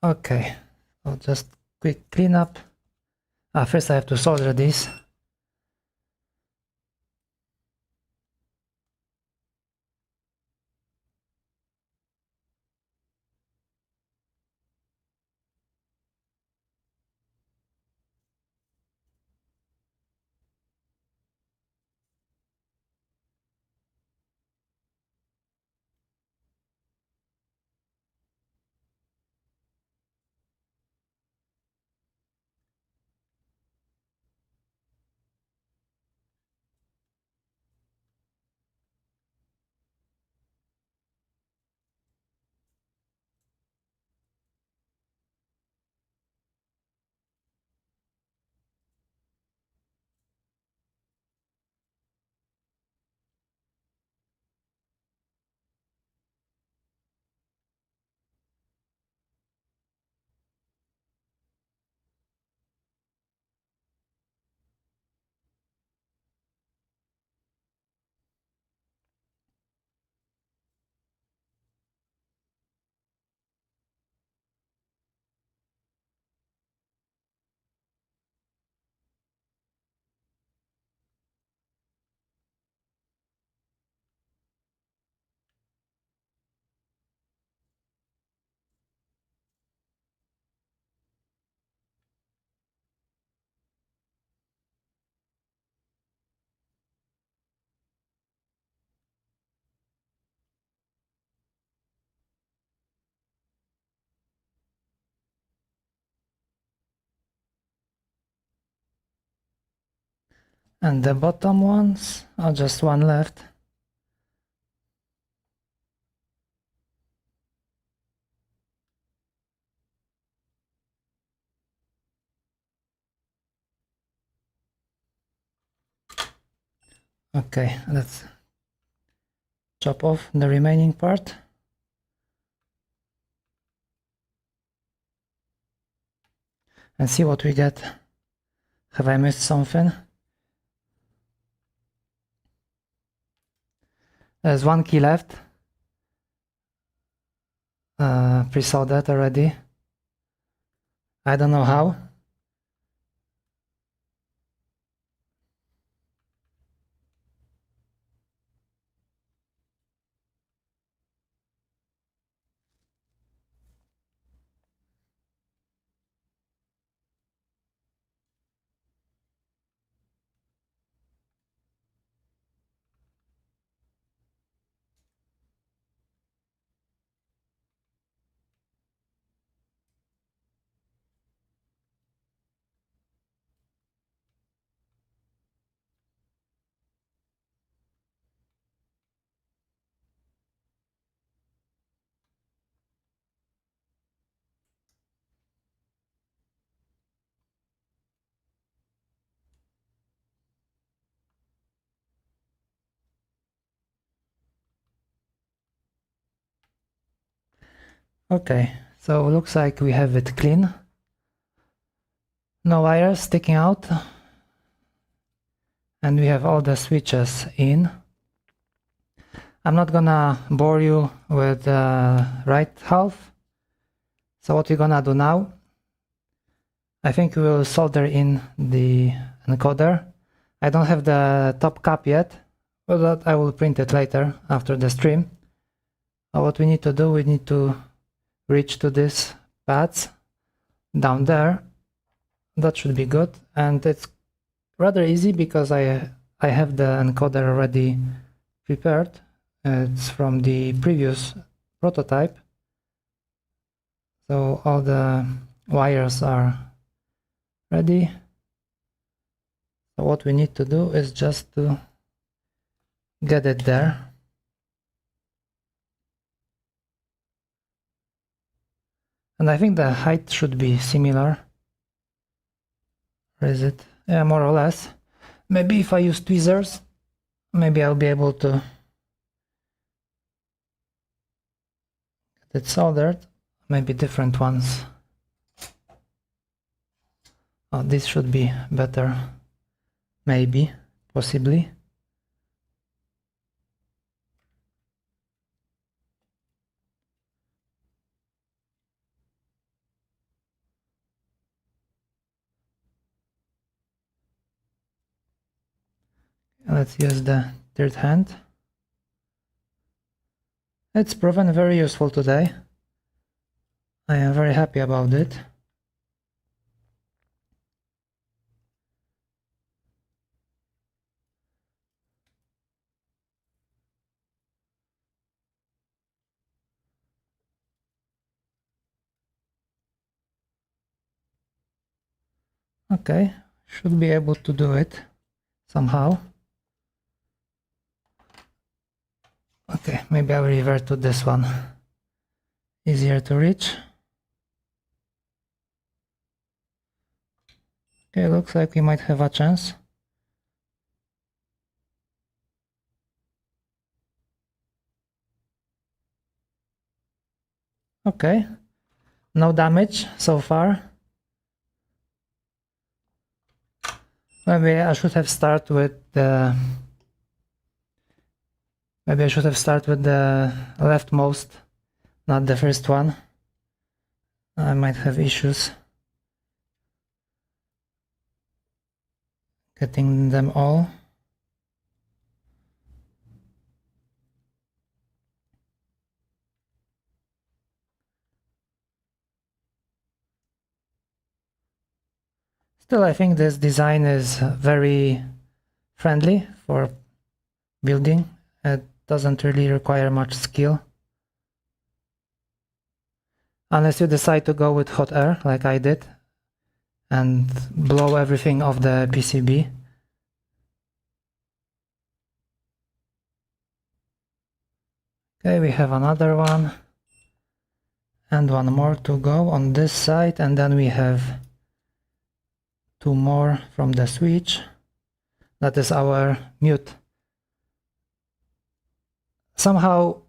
S1: Okay, so just quick cleanup. First I have to solder this. And the bottom ones are just one left. Okay, let's chop off the remaining part. And see what we get. Have I missed something? There's one key left. Pre-soldered already. I don't know how. Okay, so looks like we have it clean. No wires sticking out. And we have all the switches in. I'm not gonna bore you with the right half. So what we're gonna do now, I think we will solder in the encoder. I don't have the top cap yet, but I will print it later after the stream. What we need to do, we need to reach to these pads down there. That should be good, and it's rather easy because I have the encoder already prepared. It's from the previous prototype, so all the wires are ready. So what we need to do is just to get it there. And I think the height should be similar. Where is it? Yeah, more or less. Maybe if I use tweezers, maybe I'll be able to get it soldered. Maybe different ones. Oh, this should be better. Maybe, possibly. Let's use the third hand. It's proven very useful today. I am very happy about it. Okay, should be able to do it somehow. Okay, maybe I'll revert to this one. Easier to reach. Okay, looks like we might have a chance. Okay, no damage so far. Maybe I should have started with the leftmost, not the first one. I might have issues getting them all. Still, I think this design is very friendly for building. It doesn't really require much skill. Unless you decide to go with hot air, like I did, and blow everything off the PCB. Okay, we have another one. And one more to go on this side, and then we have two more from the switch. That is our mute. Somehow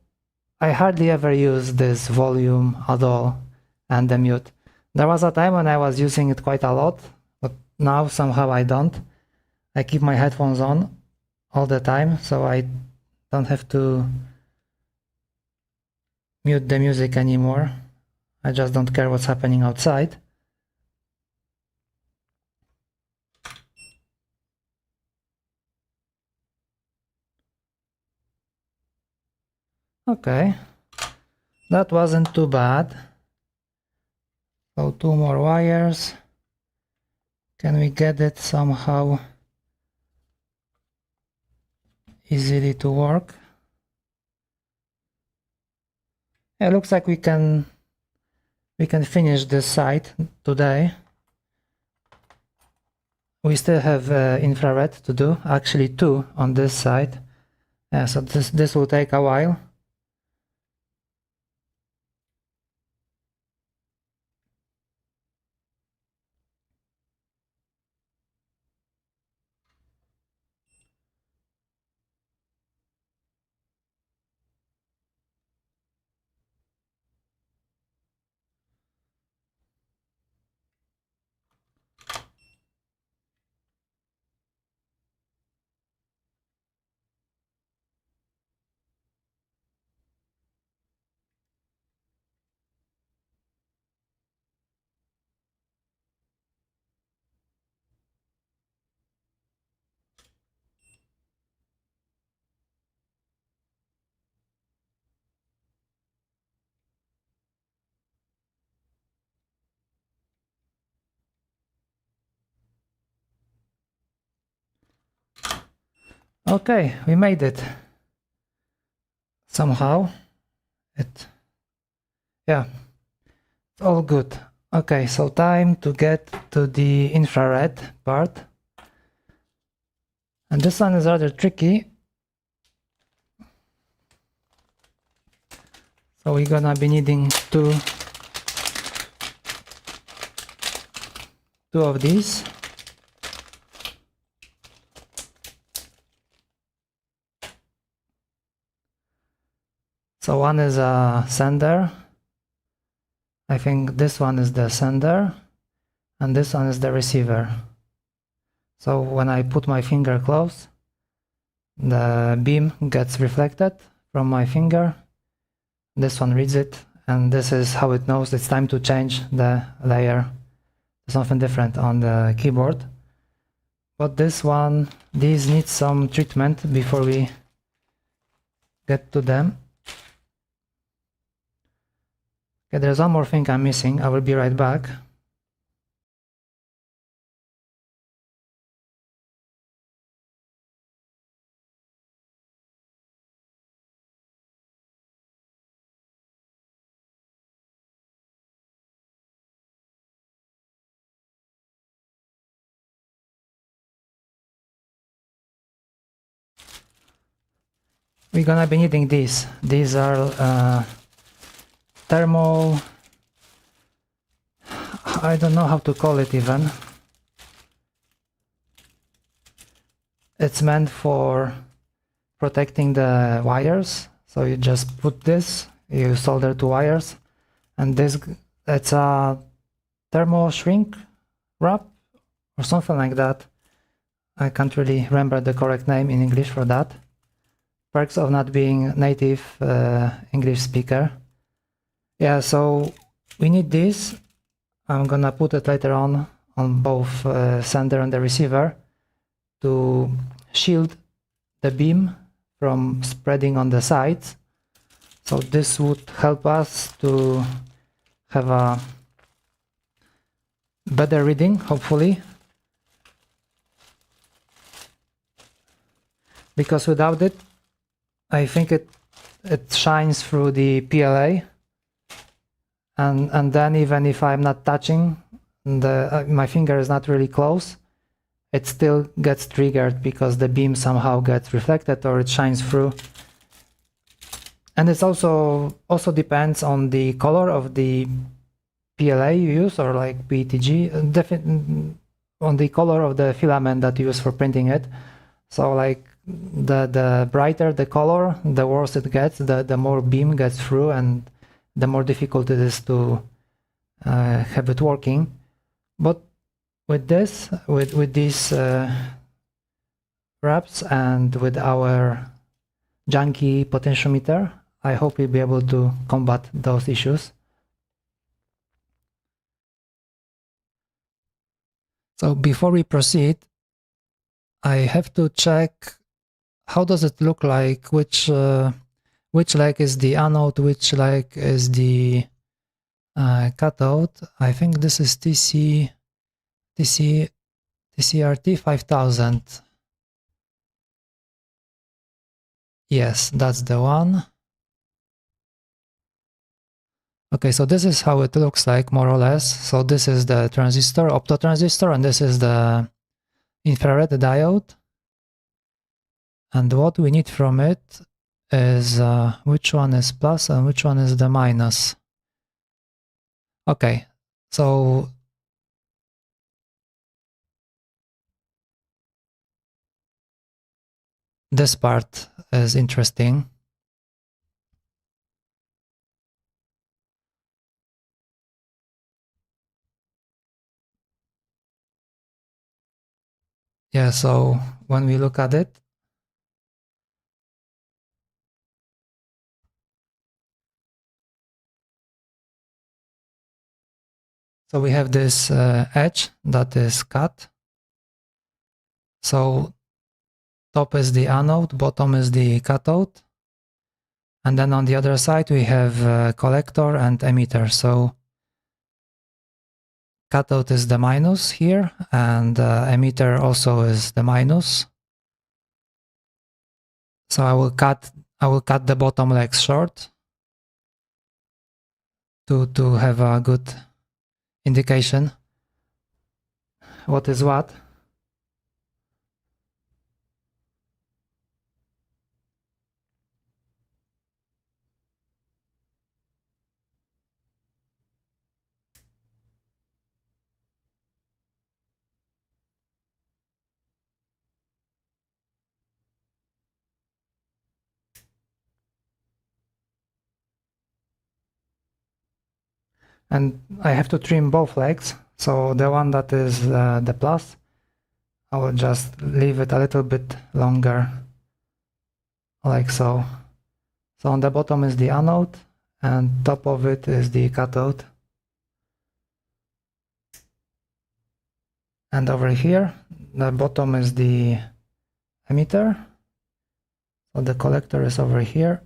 S1: I hardly ever use this volume at all and the mute. There was a time when I was using it quite a lot, but now somehow I don't. I keep my headphones on all the time, so I don't have to mute the music anymore. I just don't care what's happening outside. Okay, that wasn't too bad. So two more wires. Can we get it somehow easily to work? It looks like we can finish this side today. We still have infrared to do, actually two on this side. So this will take a while. Okay, we made it. Somehow. Yeah, all good. Okay, so time to get to the infrared part. And this one is rather tricky. So we're gonna be needing two of these. So one is a sender. I think this one is the sender, and this one is the receiver. So when I put my finger close, the beam gets reflected from my finger. This one reads it, and this is how it knows it's time to change the layer to something different on the keyboard. but these need some treatment before we get to them. Okay, there's one more thing I'm missing. I will be right back. We're gonna be needing these. These are thermal, I don't know how to call it even. It's meant for protecting the wires. So you just put this, you solder two wires, and it's a thermal shrink wrap or something like that. I can't really remember the correct name in English for that. Perks of not being native English speaker. Yeah, so we need this. I'm gonna put it later on both sender and the receiver to shield the beam from spreading on the sides. So this would help us to have a better reading, hopefully. Because without it, I think it shines through the PLA, and then even if I'm not touching, my finger is not really close, it still gets triggered because the beam somehow gets reflected or it shines through. And it also depends on the color of the PLA you use, or like PETG, on the color of the filament that you use for printing it. So like the brighter the color, the worse it gets, the more beam gets through, and the more difficult it is to have it working. But with this, with these wraps and with our janky potentiometer, I hope we'll be able to combat those issues. So before we proceed, I have to check how does it look like, which leg is the anode, which leg is the cathode. I think this is TCRT 5000. Yes, that's the one. Okay, so this is how it looks like, more or less. So this is the transistor, optotransistor, and this is the infrared diode. And what we need from it is which one is plus and which one is the minus. Okay, so this part is interesting. Yeah, so when we look at it, so we have this edge that is cut. So top is the anode, bottom is the cathode. And then on the other side, we have collector and emitter. So cathode is the minus here, and emitter also is the minus. So I will cut the bottom legs short to have a good indication what is what. And I have to trim both legs. So the one that is the plus, I will just leave it a little bit longer, like so. So on the bottom is the anode, and top of it is the cathode. And over here, the bottom is the emitter. So the collector is over here.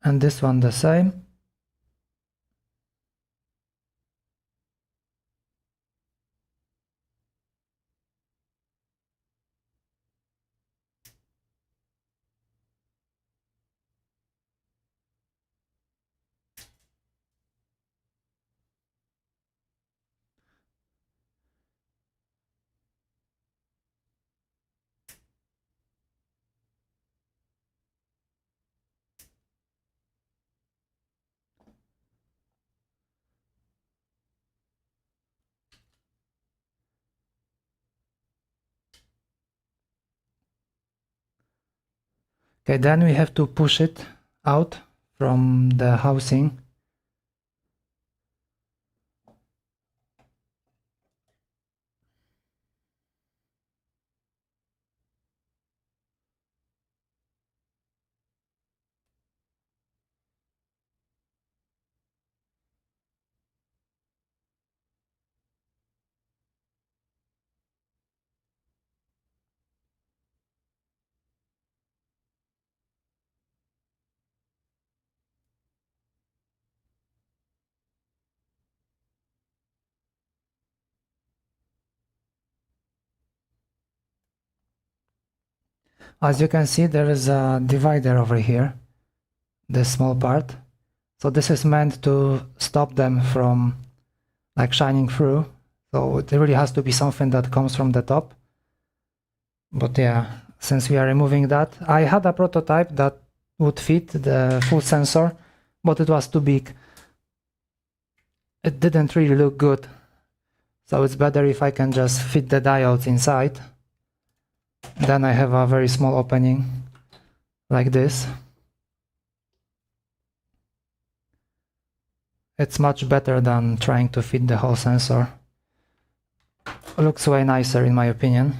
S1: And this one the same. Okay, then we have to push it out from the housing. As you can see, there is a divider over here, this small part. So this is meant to stop them from like shining through. So it really has to be something that comes from the top. But yeah, since we are removing that, I had a prototype that would fit the full sensor, but it was too big. It didn't really look good. So it's better if I can just fit the diodes inside. Then I have a very small opening like this. It's much better than trying to fit the whole sensor. Looks way nicer in my opinion.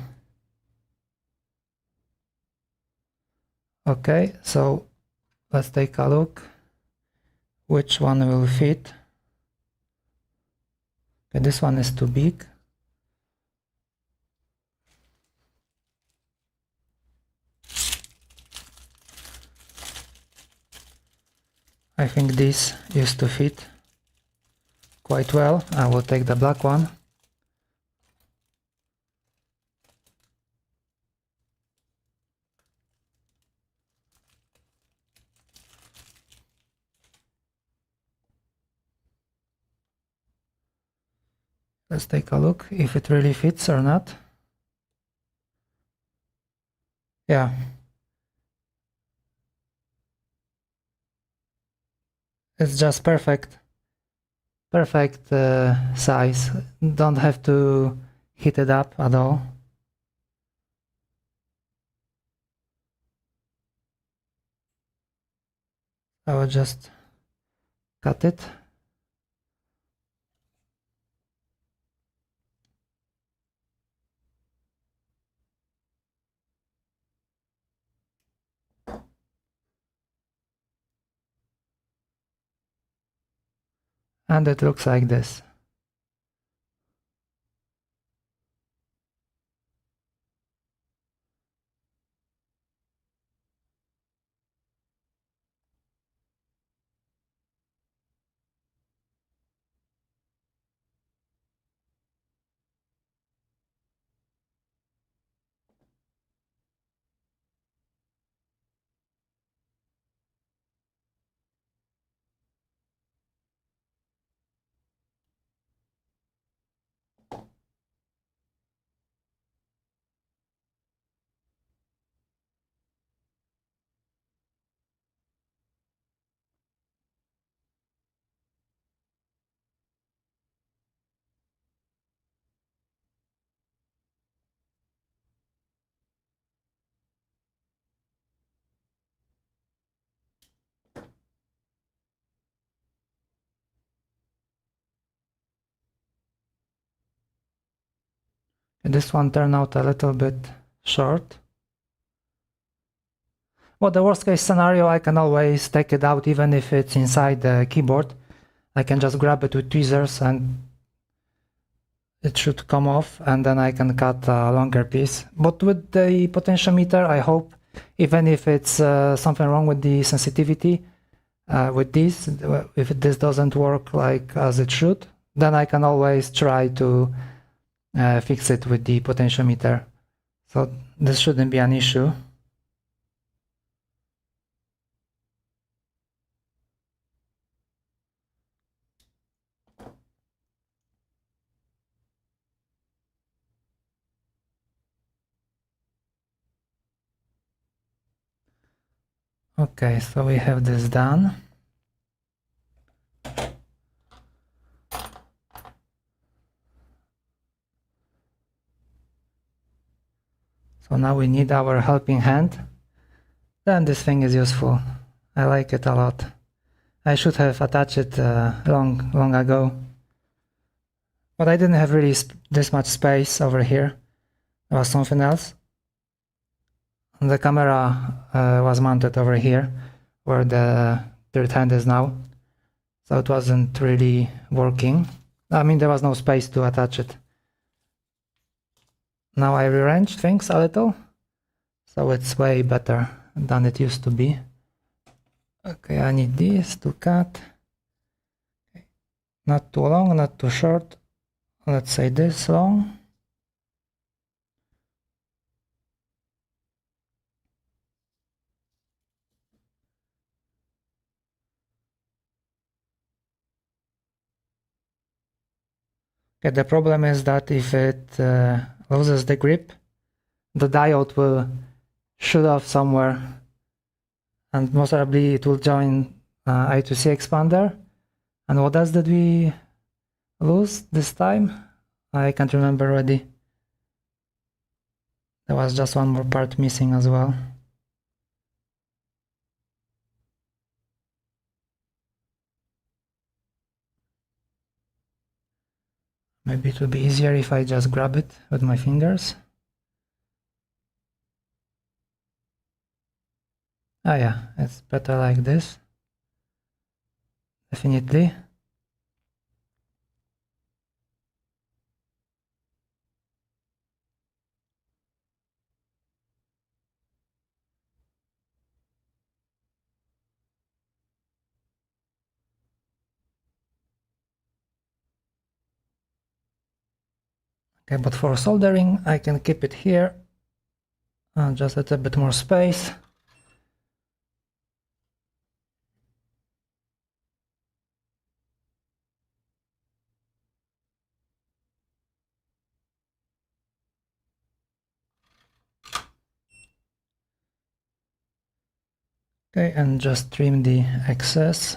S1: Okay, so let's take a look which one will fit. Okay, this one is too big. I think this used to fit quite well. I will take the black one. Let's take a look if it really fits or not. Yeah. It's just perfect size. Don't have to heat it up at all. I will just cut it. And it looks like this. This one turned out a little bit short. Well, the worst case scenario, I can always take it out even if it's inside the keyboard. I can just grab it with tweezers and it should come off, and then I can cut a longer piece. But with the potentiometer, I hope, even if it's something wrong with the sensitivity, with this, if this doesn't work like as it should, then I can always try to fix it with the potentiometer. So this shouldn't be an issue. Okay, so we have this done. So now we need our helping hand. Then this thing is useful. I like it a lot. I should have attached it long ago. But I didn't have really this much space over here. There was something else. The camera was mounted over here, where the third hand is now. So it wasn't really working. I mean, there was no space to attach it. Now I rearranged things a little, so it's way better than it used to be. Okay, I need this to cut. Not too long, not too short. Let's say this long. Okay, the problem is that if it loses the grip, the diode will shoot off somewhere, and most probably it will join I2C expander. And what else did we lose this time? I can't remember already. There was just one more part missing as well. Maybe it will be easier if I just grab it with my fingers. Ah yeah, it's better like this. Definitely. Okay, but for soldering, I can keep it here. Just a little bit more space. Okay, and just trim the excess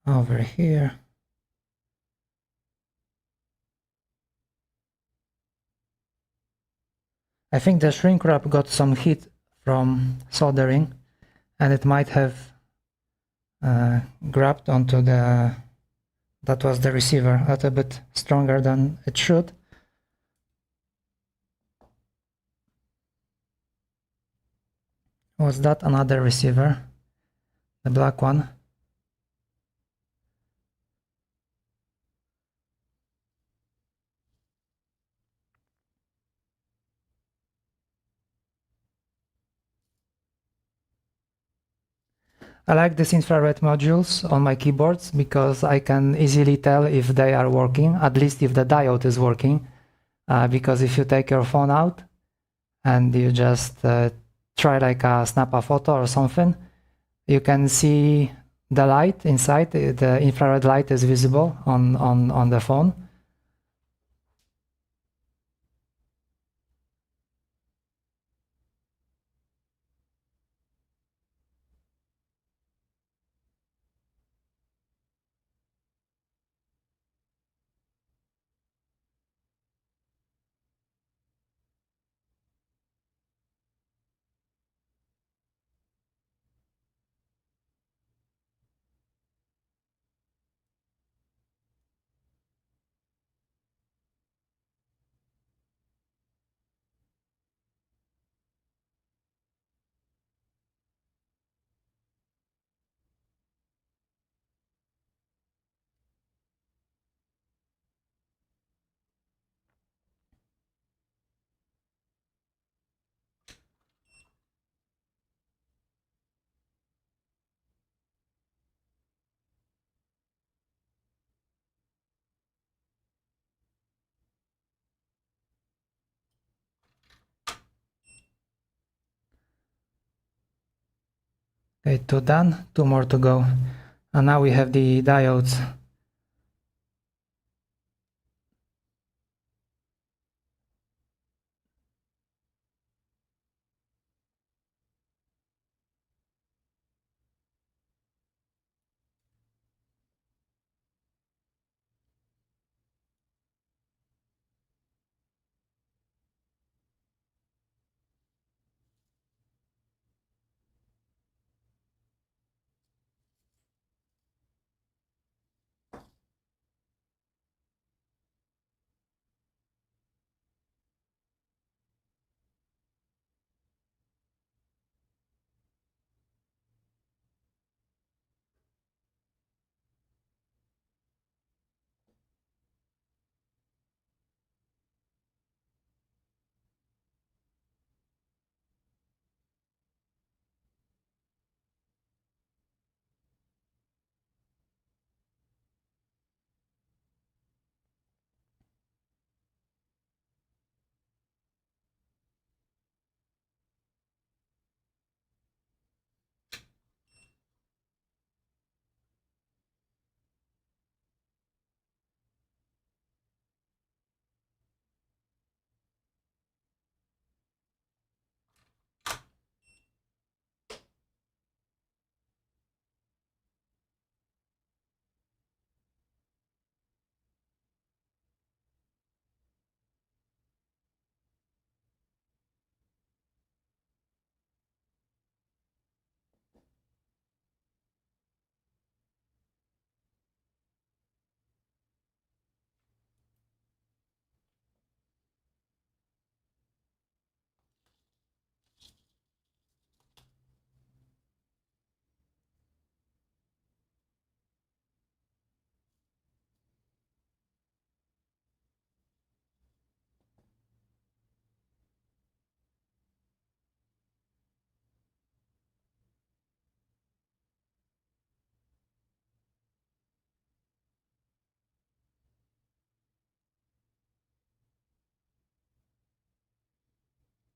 S1: over here. I think the shrink wrap got some heat from soldering, and it might have grabbed onto that was the receiver a little bit stronger than it should. Was that another receiver? The black one? I like these infrared modules on my keyboards because I can easily tell if they are working, at least if the diode is working. Because if you take your phone out and you just try like snap a photo or something, you can see the light inside. The infrared light is visible on the phone. Okay, 2 done, 2 more to go. And now we have the diodes.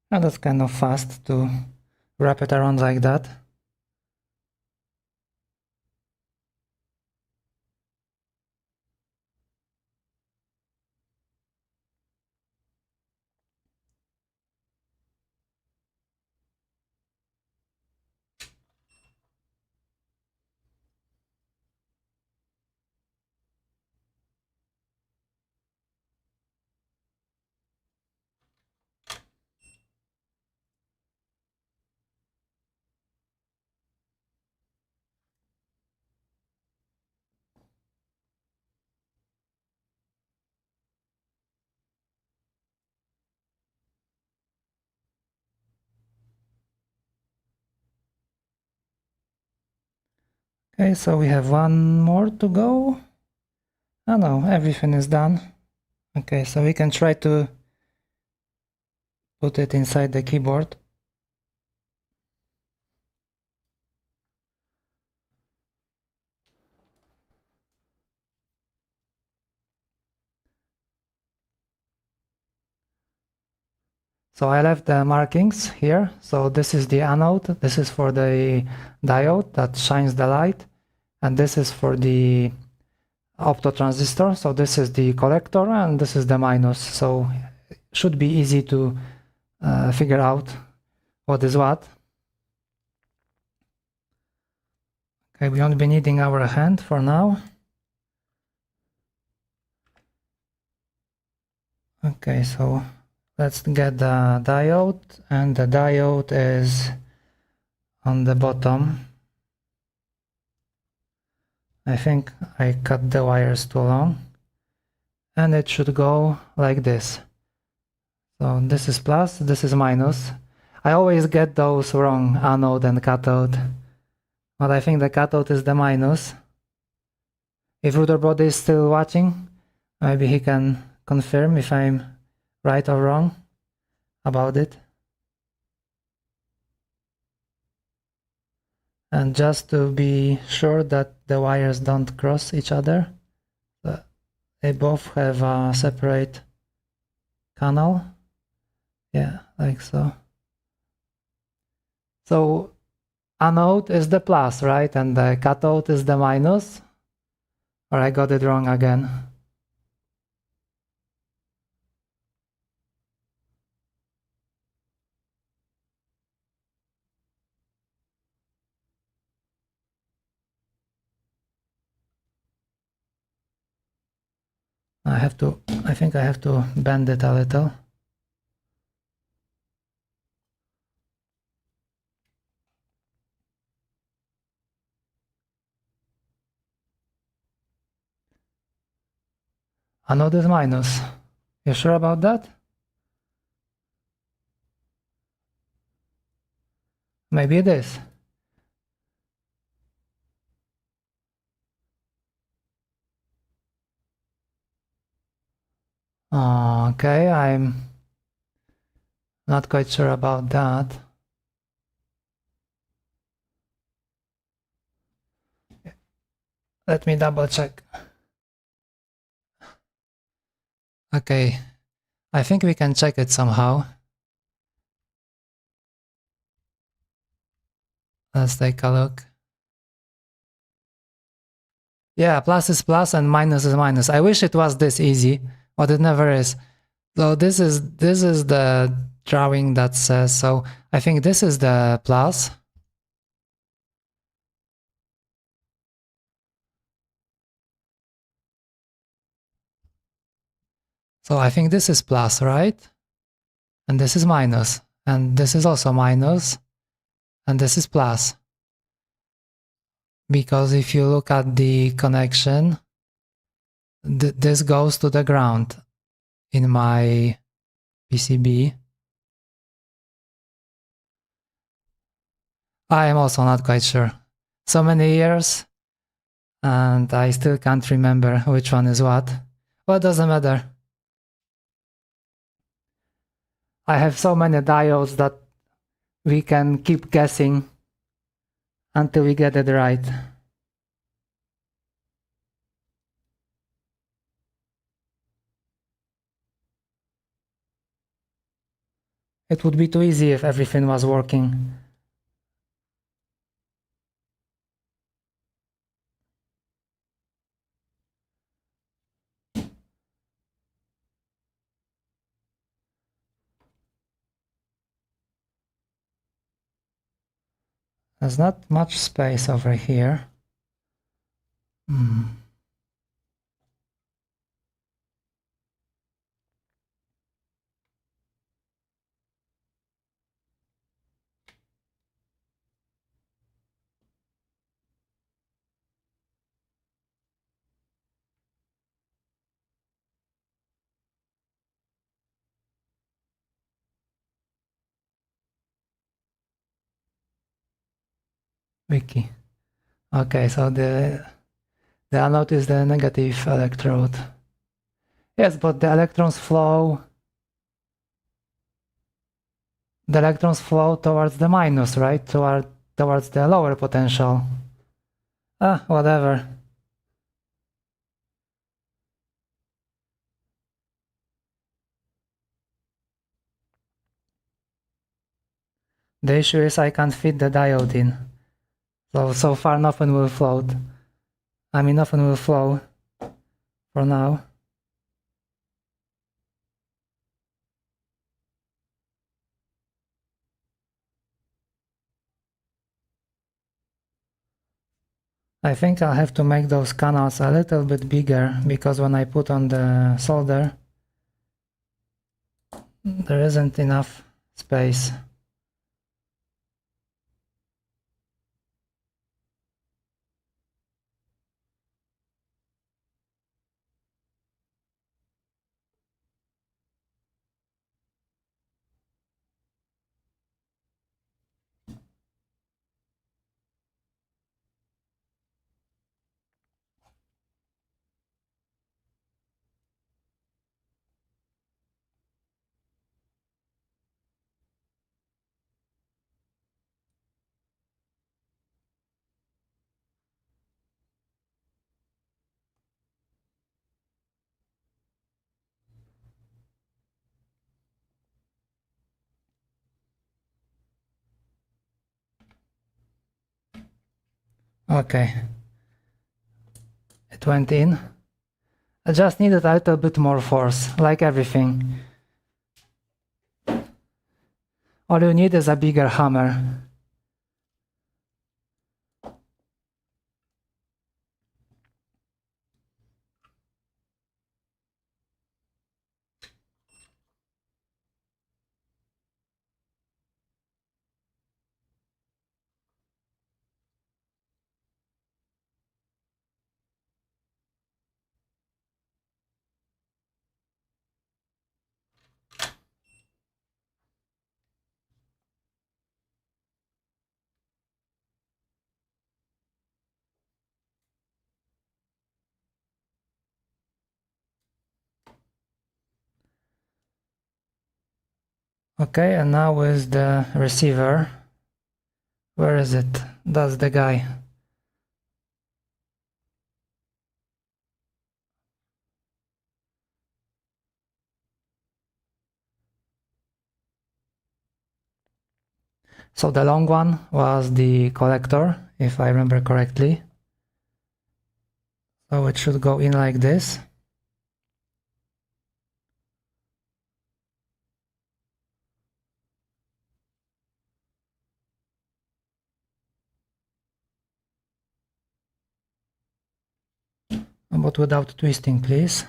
S1: And that's kind of fast to wrap it around like that. Okay, so we have one more to go. Oh no, everything is done. Okay, so we can try to put it inside the keyboard. So I left the markings here. So this is the anode, this is for the diode that shines the light, and this is for the optotransistor. So this is the collector and this is the minus. So it should be easy to figure out what is what. Okay, we won't be needing our hand for now. Okay, so let's get the diode, and the diode is on the bottom. I think I cut the wires too long, and it should go like this. So this is plus, this is minus. I always get those wrong, anode and cathode, but I think the cathode is the minus. If Ruderbody is still watching, maybe he can confirm if I'm right or wrong about it. And just to be sure that the wires don't cross each other, they both have a separate canal. Yeah, like so. So anode is the plus, right? And the cathode is the minus? Or I got it wrong again? I think I have to bend it a little. Anode is minus. You sure about that? Maybe it is. Okay, I'm not quite sure about that. Let me double check. Okay, I think we can check it somehow. Let's take a look. Yeah, plus is plus and minus is minus. I wish it was this easy, but it never is. So this is the drawing that says, so I think this is the plus. So I think this is plus, right? And this is minus. And this is also minus. And this is plus. Because if you look at the connection, this goes to the ground in my PCB. I am also not quite sure. So many years, and I still can't remember which one is what. Well, it doesn't matter. I have so many diodes that we can keep guessing until we get it right. It would be too easy if everything was working. There's not much space over here. Wiki. Okay, so the anode is the negative electrode. Yes, but the electrons flow towards the minus, right? Towards the lower potential. Whatever. The issue is I can't fit the diode in. So far nothing will float. I mean, nothing will flow for now. I think I'll have to make those canals a little bit bigger, because when I put on the solder, there isn't enough space. Okay, it went in. I just needed a little bit more force, like everything. All you need is a bigger hammer. Okay, and now is the receiver. Where is it? That's the guy. So the long one was the collector, if I remember correctly. So it should go in like this. But without twisting, please.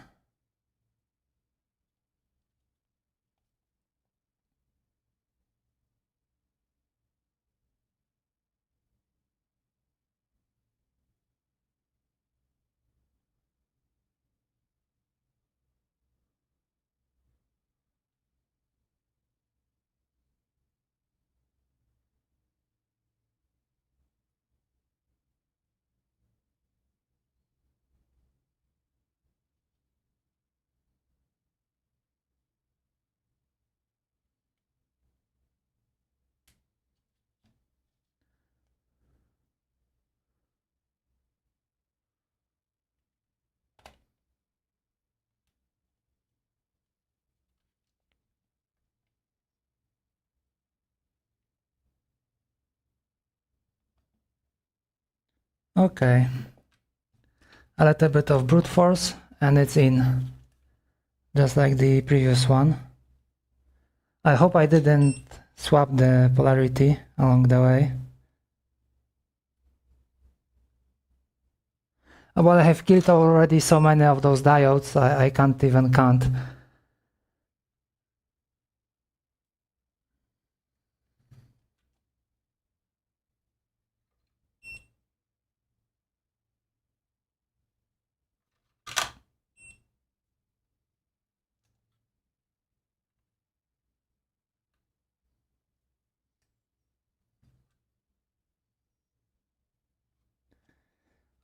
S1: Okay. A little bit of brute force and it's in. Just like the previous one. I hope I didn't swap the polarity along the way. Well, I have killed already so many of those diodes, I can't even count.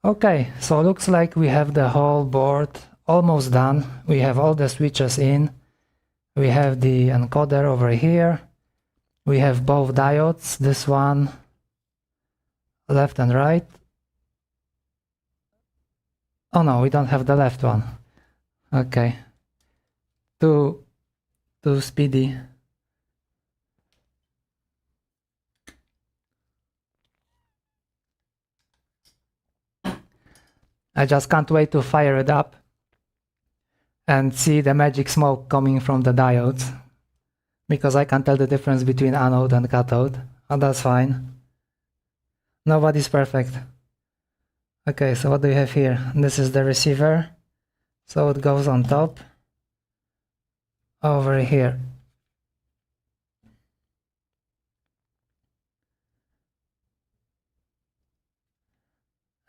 S1: Okay, so looks like we have the whole board almost done. We have all the switches in. We have the encoder over here. We have both diodes, this one, left and right. Oh no, we don't have the left one. Okay. Too speedy. I just can't wait to fire it up and see the magic smoke coming from the diodes, because I can tell the difference between anode and cathode. Oh, that's fine. Nobody's perfect. Okay, so what do we have here? This is the receiver. So it goes on top. Over here.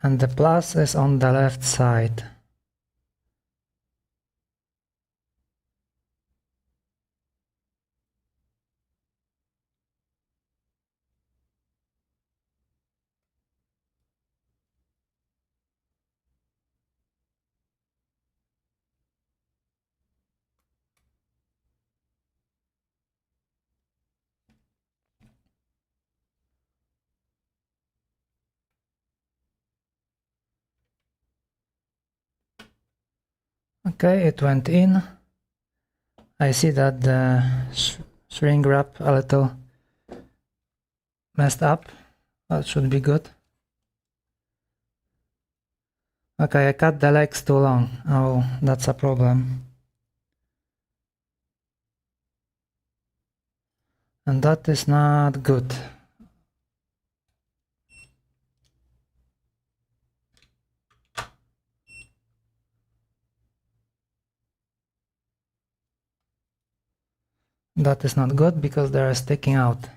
S1: And the plus is on the left side. Okay, it went in. I see that the shrink wrap a little messed up. That should be good. Okay, I cut the legs too long. Oh, that's a problem. And that is not good. That is not good because they are sticking out.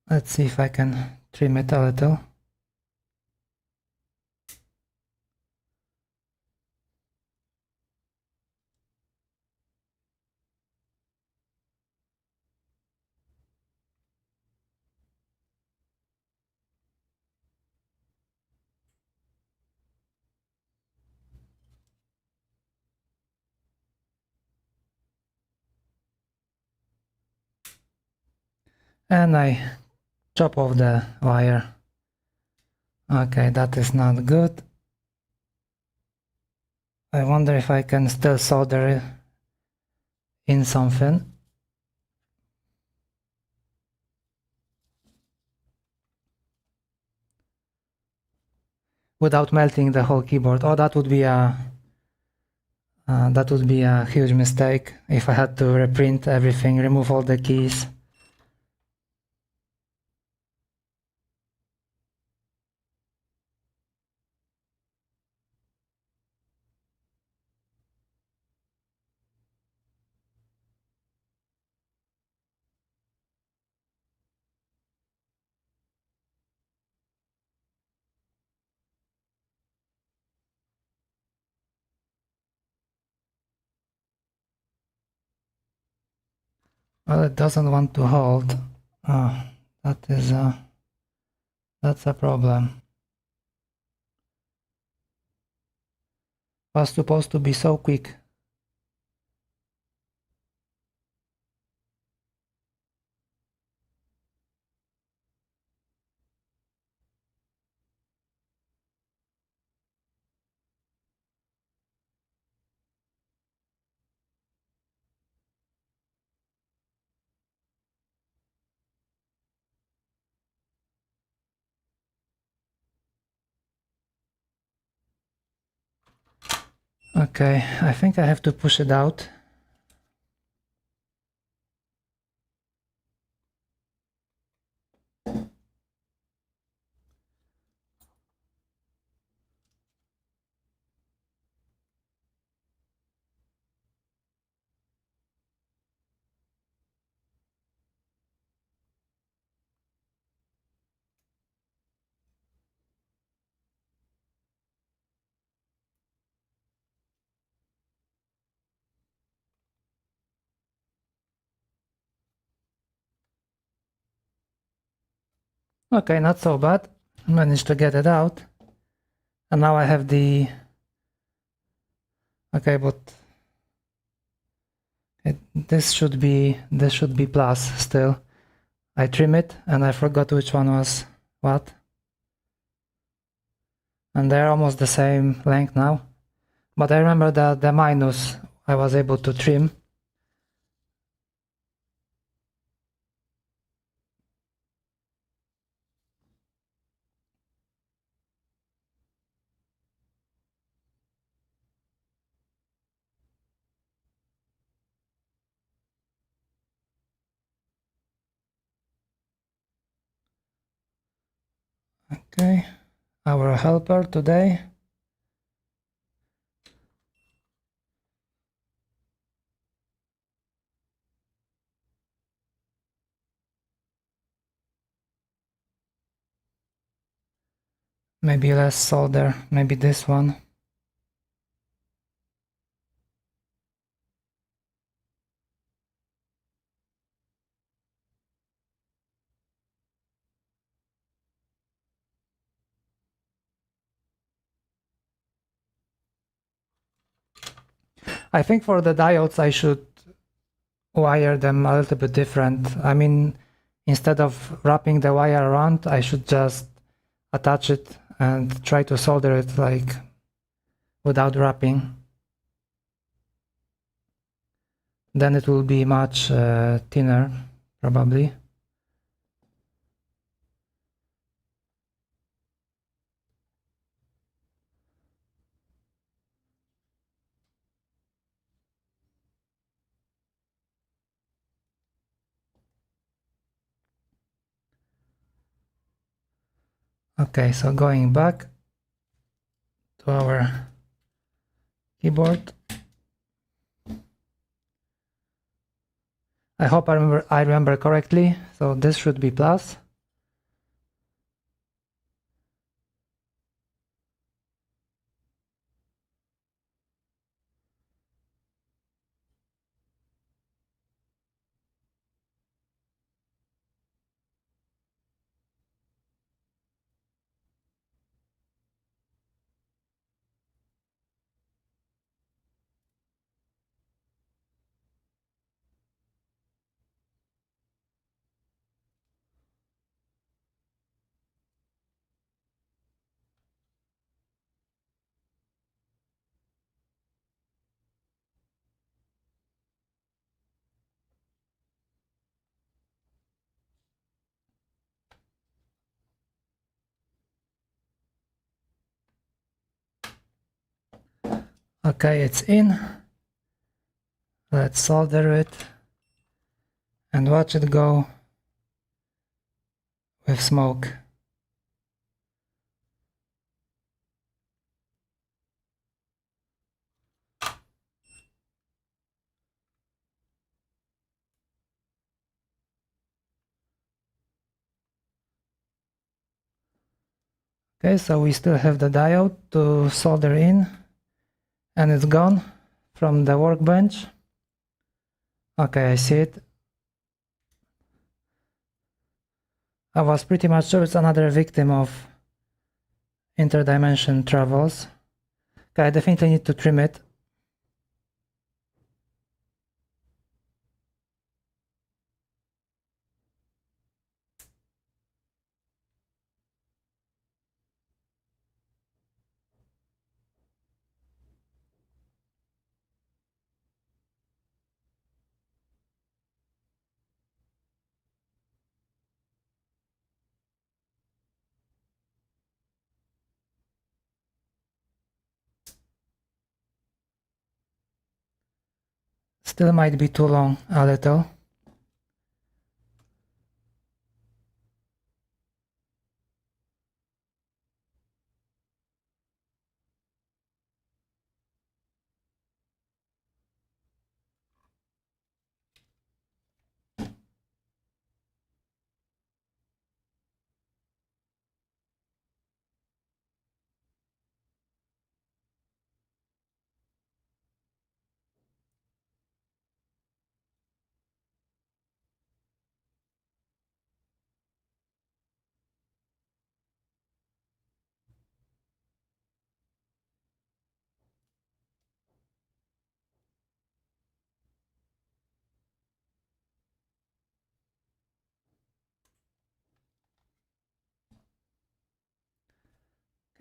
S1: Let's see if I can trim it a little. And I chop off the wire. Okay, that is not good. I wonder if I can still solder it in something. Without melting the whole keyboard. Oh, that would be a huge mistake if I had to reprint everything, remove all the keys. Well, it doesn't want to hold. Oh, that's a problem. Was supposed to be so quick. Okay, I think I have to push it out. Okay, not so bad. Managed to get it out. And now I have the... Okay, but... this should be plus still. I trim it and I forgot which one was what. And they're almost the same length now. But I remember that the minus I was able to trim. Okay, our helper today. Maybe less solder, maybe this one. I think for the diodes I should wire them a little bit different. I mean, instead of wrapping the wire around, I should just attach it and try to solder it like without wrapping. Then it will be much thinner. probably. Okay, so going back to our keyboard. I hope I remember correctly, so this should be plus. Okay, it's in. Let's solder it and watch it go with smoke. Okay, so we still have the diode to solder in, and it's gone from the workbench. Okay, I see it. I was pretty much sure it's another victim of interdimension travels. Okay, I definitely need to trim it. Still might be too long, a little.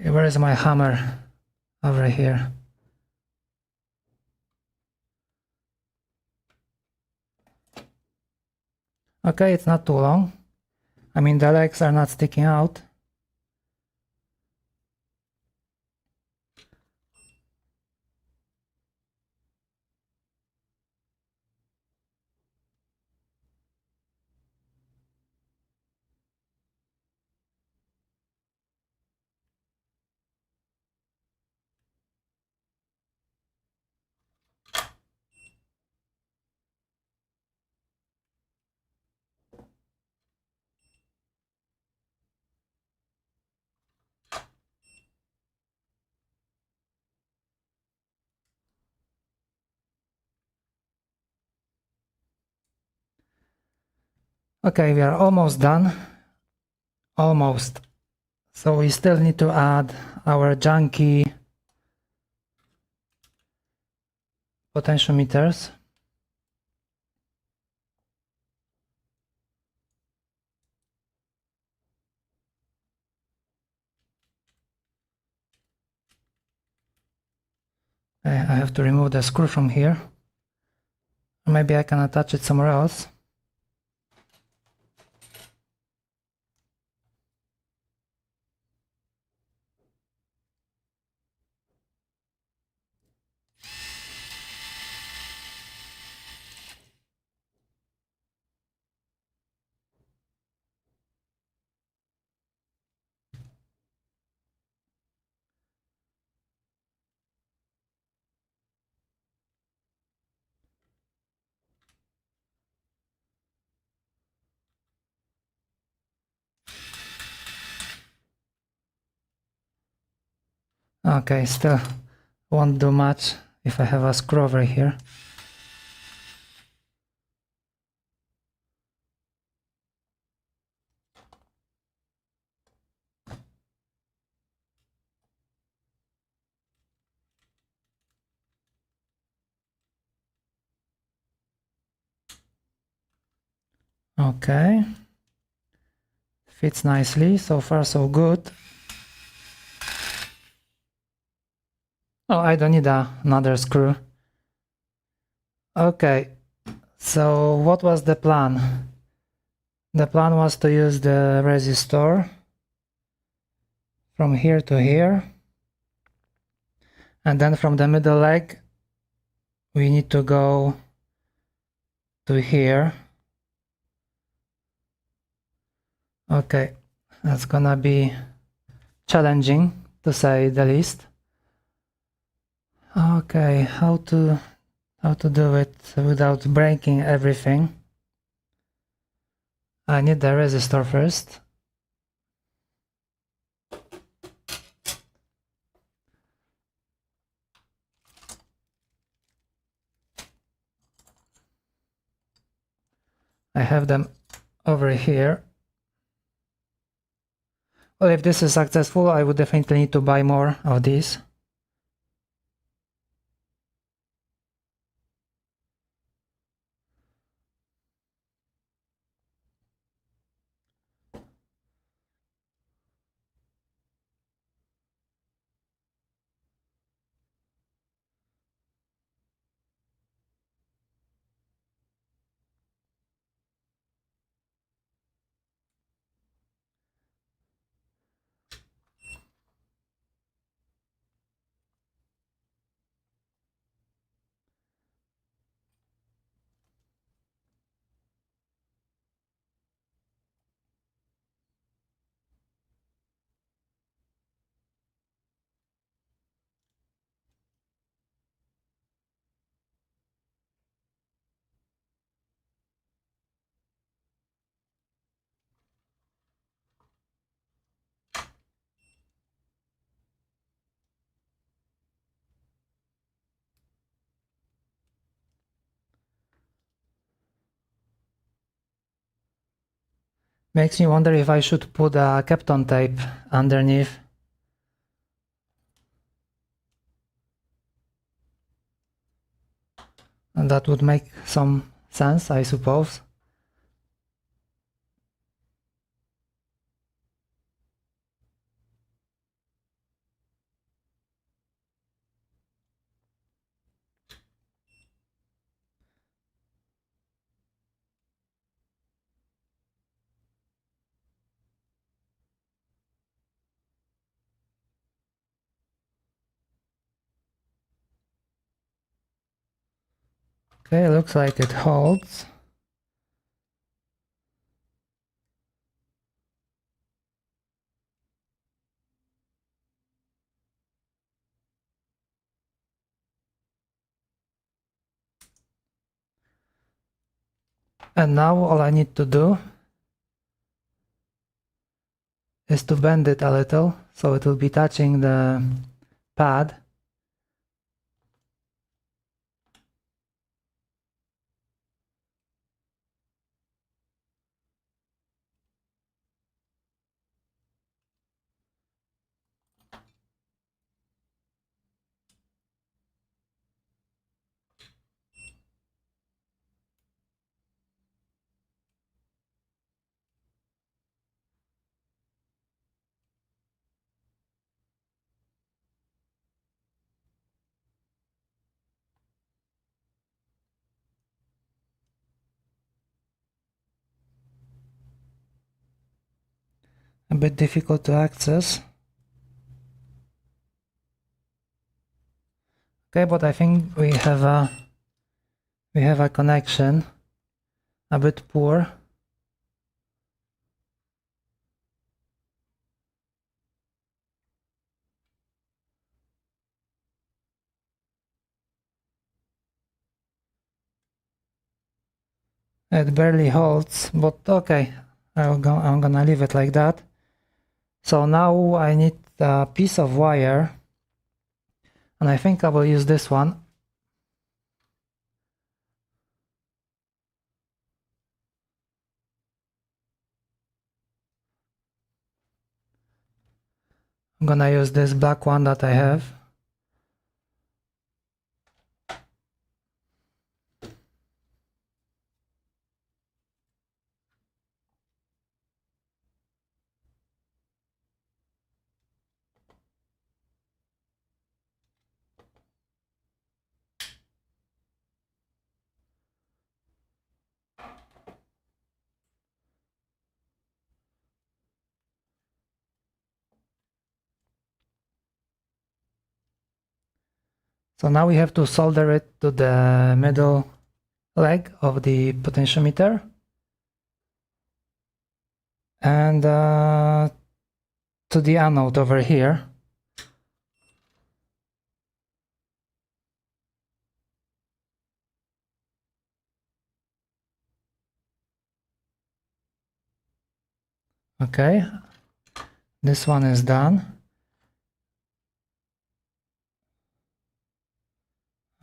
S1: Okay, where is my hammer? Over here. Okay, it's not too long. I mean, the legs are not sticking out. Okay, we are almost done. Almost. So we still need to add our janky potentiometers. I have to remove the screw from here. Maybe I can attach it somewhere else. Okay, still won't do much if I have a screw over here. Okay, fits nicely, so far so good. Oh, I don't need another screw. Okay, so what was the plan? The plan was to use the resistor from here to here, and then from the middle leg we need to go to here. Okay, that's gonna be challenging to say the least. Okay, how to do it without breaking everything? I need the resistor first. I have them over here. Well, if this is successful, I would definitely need to buy more of these. Makes me wonder if I should put a Kapton tape underneath. And that would make some sense, I suppose. Okay, looks like it holds. And now all I need to do is to bend it a little, so it will be touching the pad. A bit difficult to access. Okay, but I think we have a connection. A bit poor. It barely holds, but okay, I'm gonna leave it like that. So now I need a piece of wire and I think I will use this one. I'm gonna use this black one that I have. So now we have to solder it to the middle leg of the potentiometer and to the anode over here. Okay, this one is done.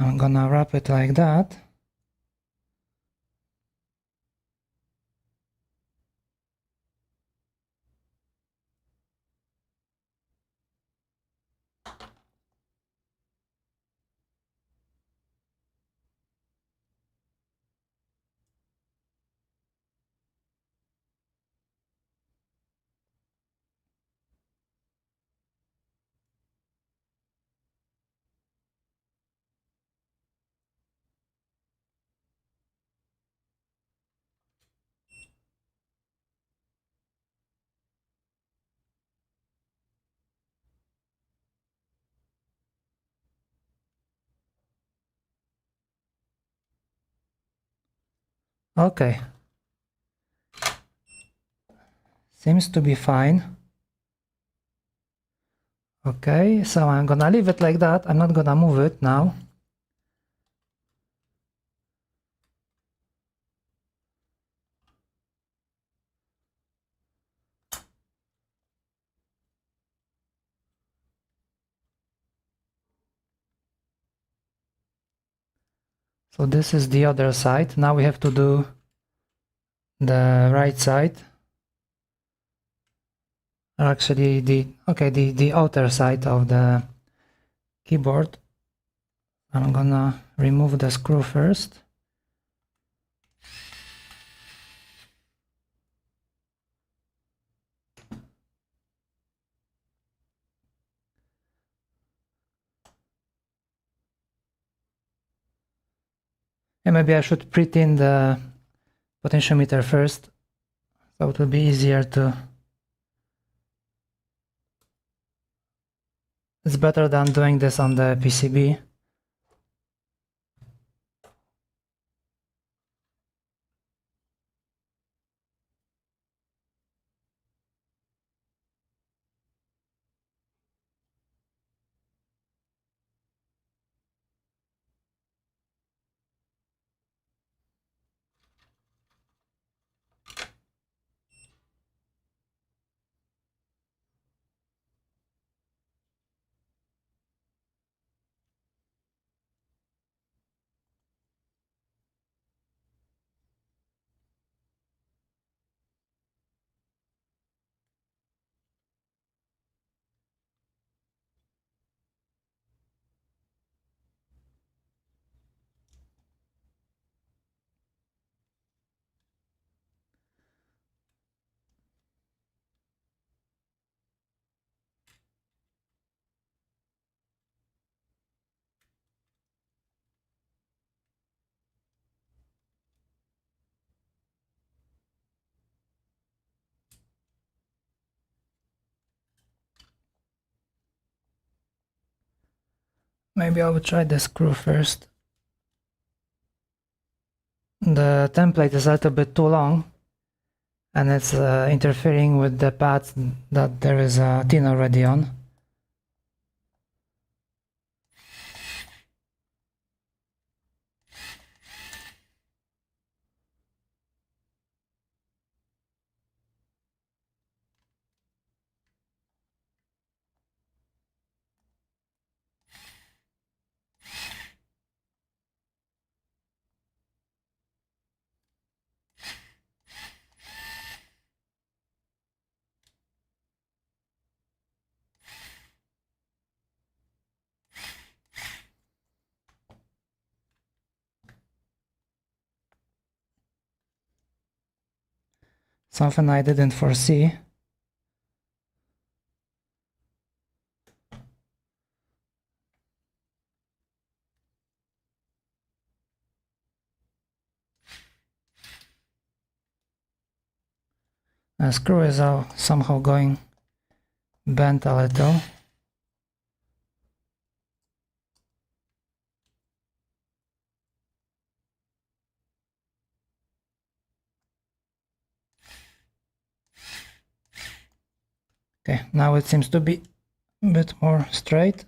S1: I'm gonna wrap it like that. Okay, seems to be fine. Okay, so I'm gonna leave it like that. I'm not gonna move it now. So this is the other side. Now we have to do the right side. Or actually the outer side of the keyboard. I'm gonna remove the screw first. And maybe I should pre-tin the potentiometer first, so it will be easier to... It's better than doing this on the PCB. Maybe I will try the screw first. The template is a little bit too long and it's interfering with the pads that there is a tin already on. something I didn't foresee. The screw is somehow going bent a little. Okay, now it seems to be a bit more straight.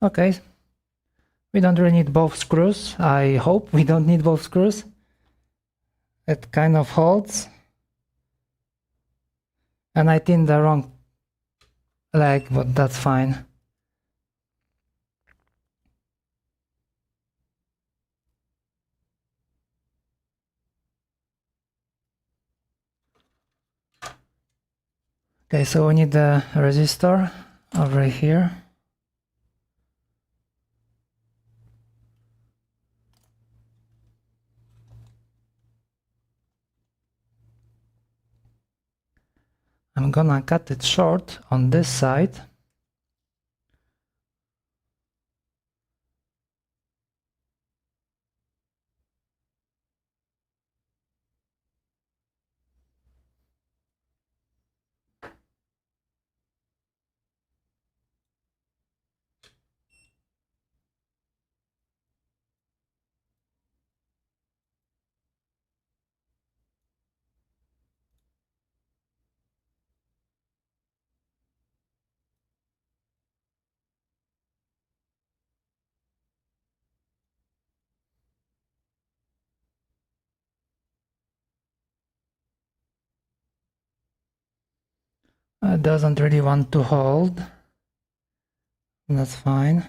S1: Okay, we don't really need both screws. I hope we don't need both screws. It kind of holds. And I tinned the wrong leg, but that's fine. Okay, so we need the resistor over here. I'm gonna cut it short on this side. It doesn't really want to hold. That's fine.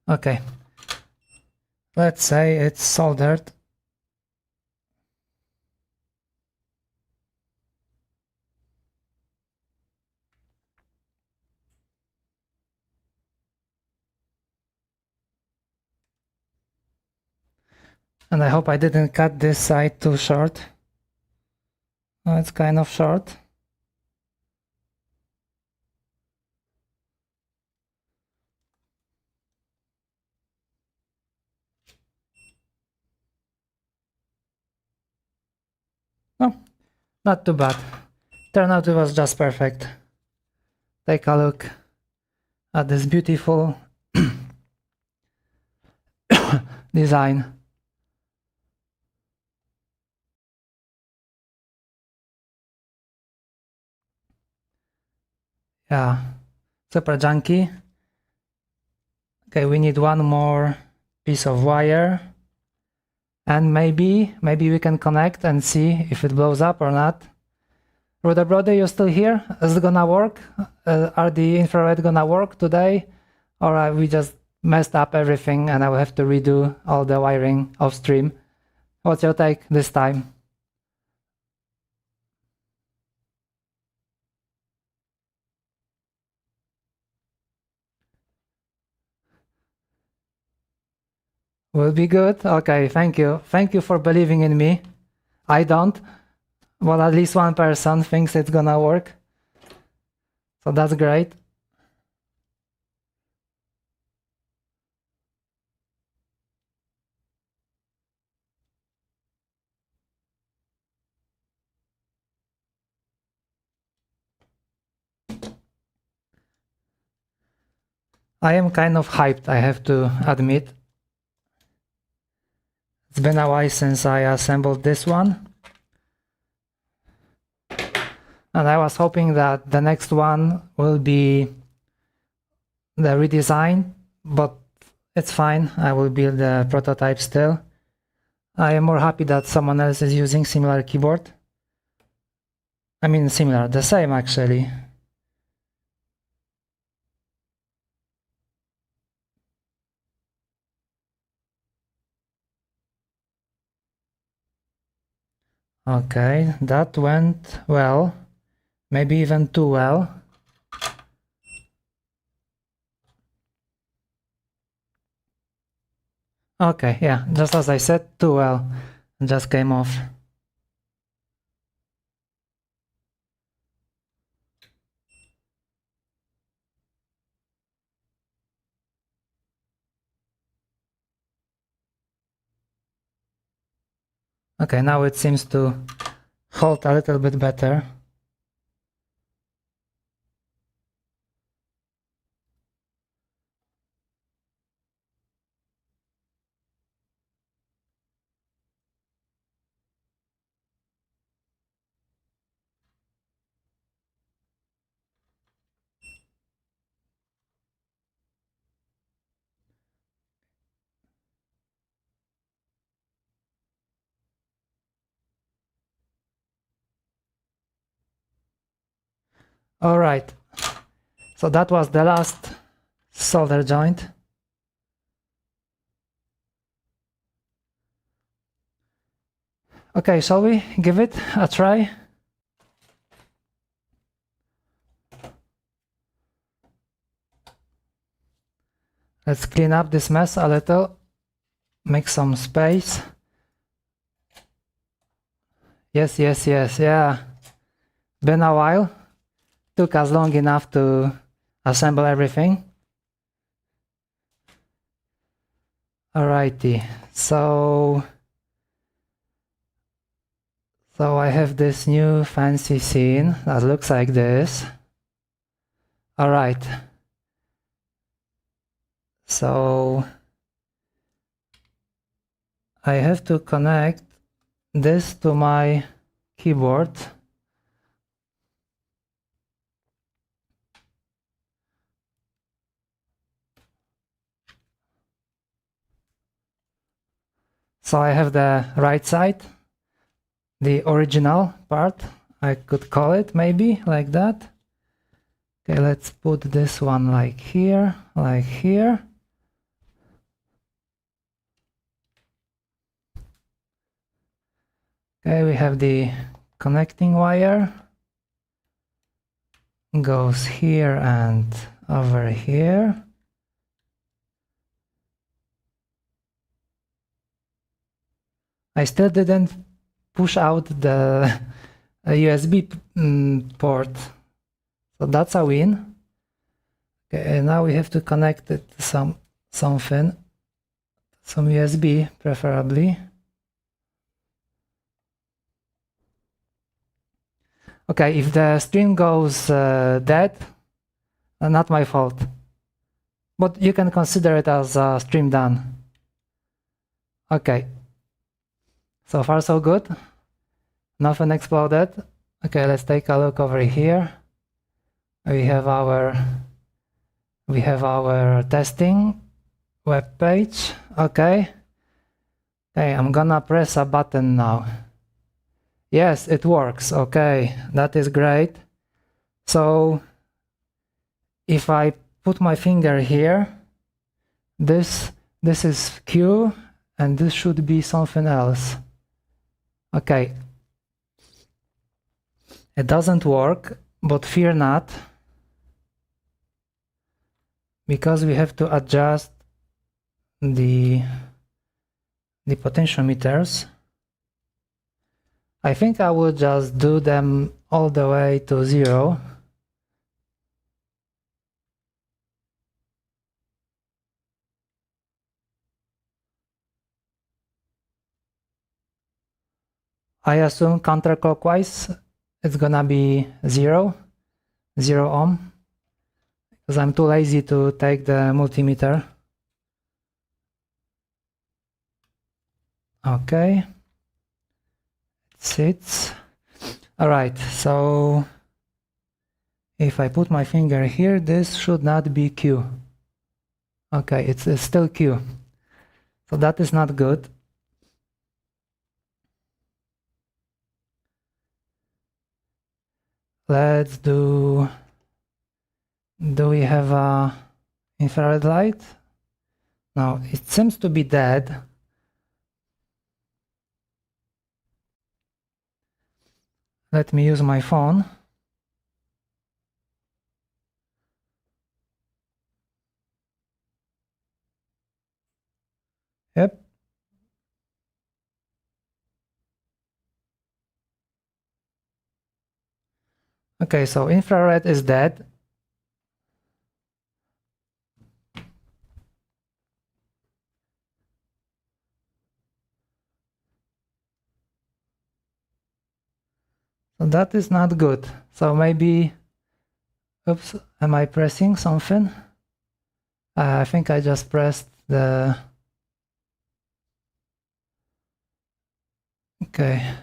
S1: Okay, let's say it's soldered. And I hope I didn't cut this side too short. Oh, it's kind of short. No, not too bad. Turned out it was just perfect. Take a look at this beautiful design. Yeah, super junky. Okay, we need one more piece of wire. And maybe we can connect and see if it blows up or not. Rudder brother, you still here? Is it gonna work? Are the infrared gonna work today? Or we just messed up everything and I will have to redo all the wiring off stream? What's your take this time? Will be good? Okay, thank you. Thank you for believing in me. I don't, but at least one person thinks it's gonna work. So that's great. I am kind of hyped, I have to admit. It's been a while since I assembled this one. And I was hoping that the next one will be the redesign, but it's fine. I will build the prototype still. I am more happy that someone else is using similar keyboard. I mean similar, the same actually. Okay, that went well, maybe even too well. Okay, yeah, just as I said, too well, just came off. Okay, now it seems to hold a little bit better. All right, so that was the last solder joint. Okay, shall we give it a try? Let's clean up this mess a little, make some space. Yes, yeah. Been a while. Took us long enough to assemble everything. Alrighty, so I have this new fancy scene that looks like this. Alright, so I have to connect this to my keyboard. So I have the right side, the original part, I could call it maybe like that. Okay, let's put this one like here, like here. Okay, we have the connecting wire. Goes here and over here. I still didn't push out the USB port, so that's a win. Okay, and now we have to connect it to some USB preferably. Okay, if the stream goes dead, not my fault, but you can consider it as a stream done. Okay, so far so good. Nothing exploded. Okay, let's take a look over here. We have our testing web page. Okay, I'm gonna press a button now. Yes, it works. Okay, that is great. So if I put my finger here, this is Q and this should be something else. Okay, it doesn't work, but fear not, because we have to adjust the potentiometers. I think I will just do them all the way to 0. I assume counterclockwise it's gonna be 0 ohm, because I'm too lazy to take the multimeter. Okay, it sits. All right, so If I put my finger here, this should not be Q. Okay, it's still Q. So that is not good. Let's do we have a infrared light? No, it seems to be dead. Let me use my phone. Yep. Okay, so infrared is dead. So that is not good. So maybe, oops, am I pressing something? I think I just pressed the, okay.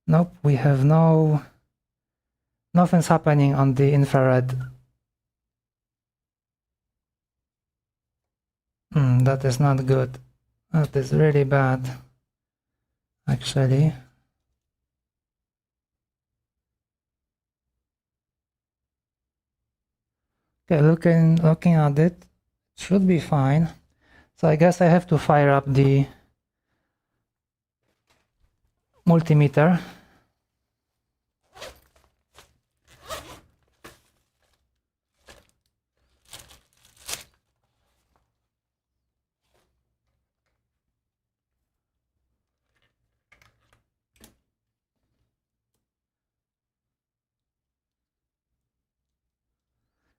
S1: Nope, we have nothing's happening on the infrared. That is not good. That is really bad, actually. Okay, looking at it, should be fine. So I guess I have to fire up the multimeter.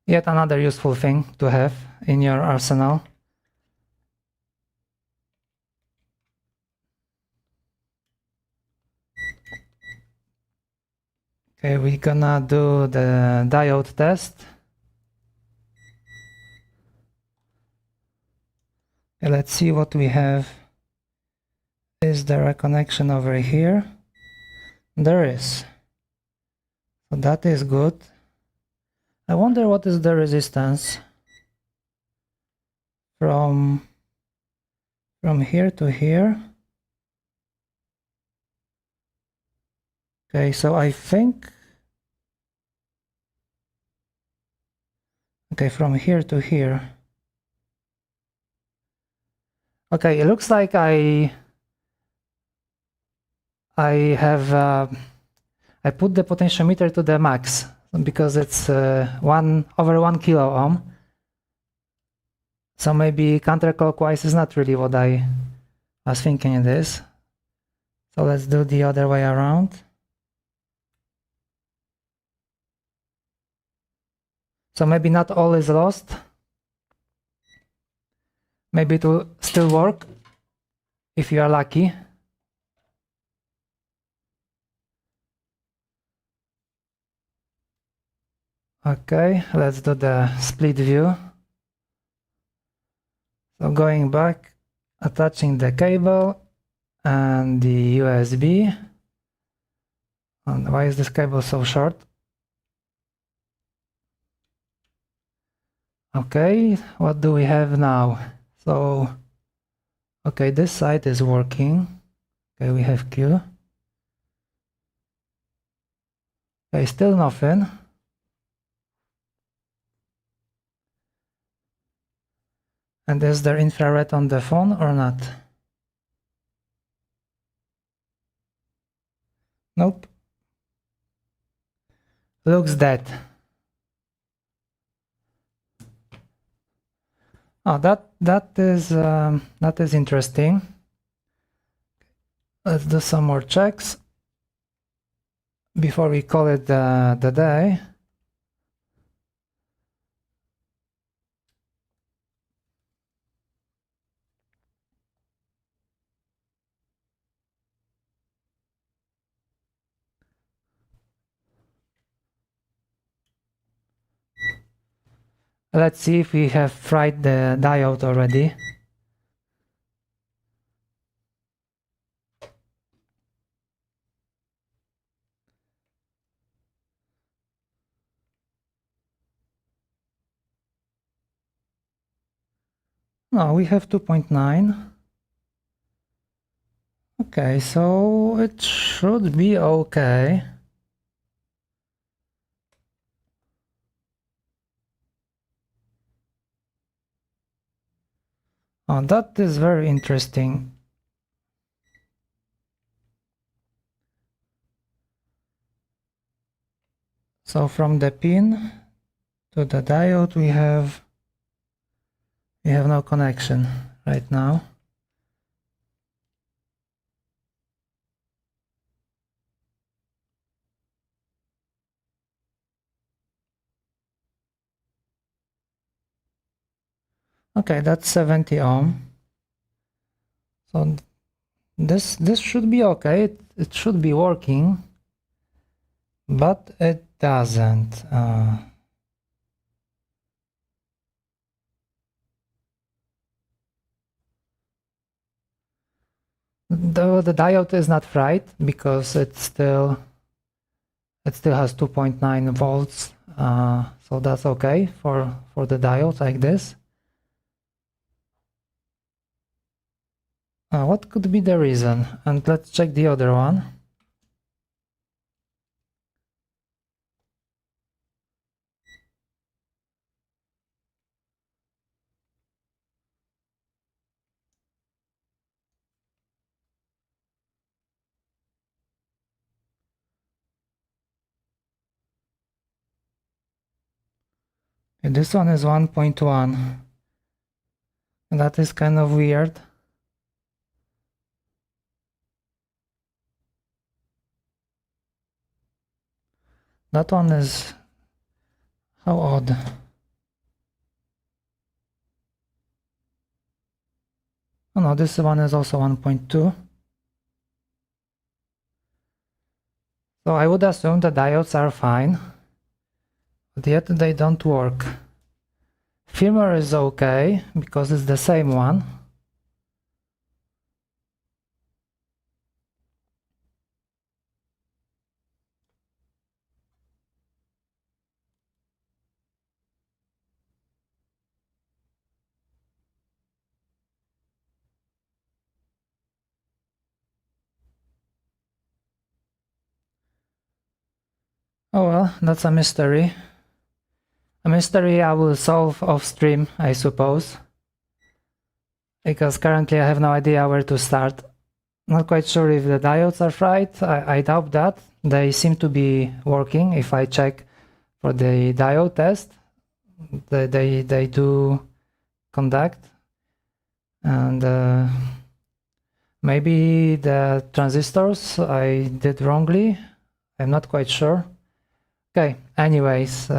S1: Yet another useful thing to have in your arsenal. Okay, we're gonna do the diode test. Okay, let's see what we have. Is there a connection over here? There is. So that is good. I wonder what is the resistance from here to here. Okay, so I think, okay, from here to here. Okay, it looks like I have I put the potentiometer to the max because it's 1/1 kilo ohm. So maybe counterclockwise is not really what I was thinking it is. So let's do the other way around. So maybe not all is lost. Maybe it will still work if you are lucky. Okay, let's do the split view. So going back, attaching the cable and the USB. And why is this cable so short? Okay, what do we have now? So, okay, this side is working. Okay, we have Q. Okay, still nothing. And is there infrared on the phone or not? Nope. Looks dead. Oh, that is interesting. Let's do some more checks before we call it the day. Let's see if we have fried the diode already. No, we have 2.9. Okay, so it should be okay. Oh, that is very interesting. So from the pin to the diode we have no connection right now. Okay, that's 70 ohm. So this should be okay. It should be working, but it doesn't. The diode is not fried because it still has 2.9 volts. So that's okay for the diode like this. What could be the reason? And let's check the other one. And this one is 1.1. And that is kind of weird. That one is... how odd. Oh no, this one is also 1.2. So I would assume the diodes are fine, but yet they don't work. Firmware is okay, because it's the same one. Oh well, that's a mystery. A mystery I will solve off stream, I suppose. Because currently I have no idea where to start. Not quite sure if the diodes are right. I doubt that. They seem to be working. If I check for the diode test, they do conduct. And maybe the transistors I did wrongly. I'm not quite sure. Okay, anyways,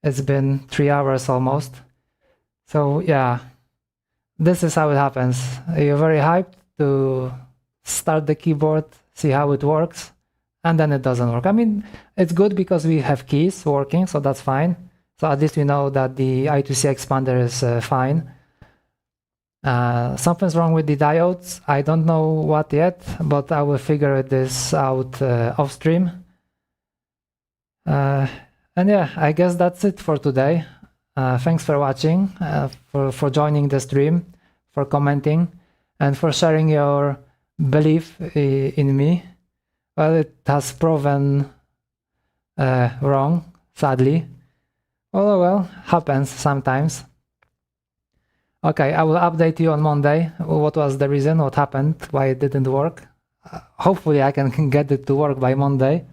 S1: it's been 3 hours almost. So yeah, this is how it happens. You're very hyped to start the keyboard, see how it works, and then it doesn't work. I mean, it's good because we have keys working, so that's fine. So at least we know that the I2C expander is fine. Something's wrong with the diodes. I don't know what yet, but I will figure this out off stream. And yeah, I guess that's it for today. Thanks for watching, for joining the stream, for commenting, and for sharing your belief in me. Well, it has proven wrong, sadly. Oh well, happens sometimes. Okay, I will update you on Monday. What was the reason, what happened, why it didn't work. Hopefully I can get it to work by Monday.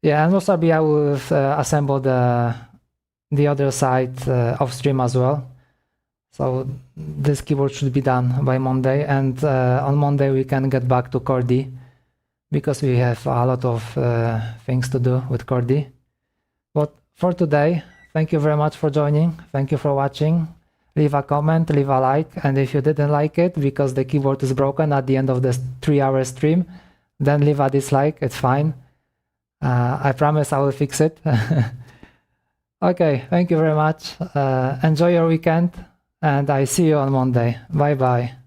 S1: Yeah, and most probably I will assemble the other side off stream as well. So this keyboard should be done by Monday, and on Monday we can get back to IrDA because we have a lot of things to do with IrDA. But for today, thank you very much for joining. Thank you for watching. Leave a comment, leave a like, and if you didn't like it because the keyboard is broken at the end of this 3-hour stream, then leave a dislike, it's fine. I promise I will fix it. Okay, thank you very much. Enjoy your weekend, and I see you on Monday. Bye bye.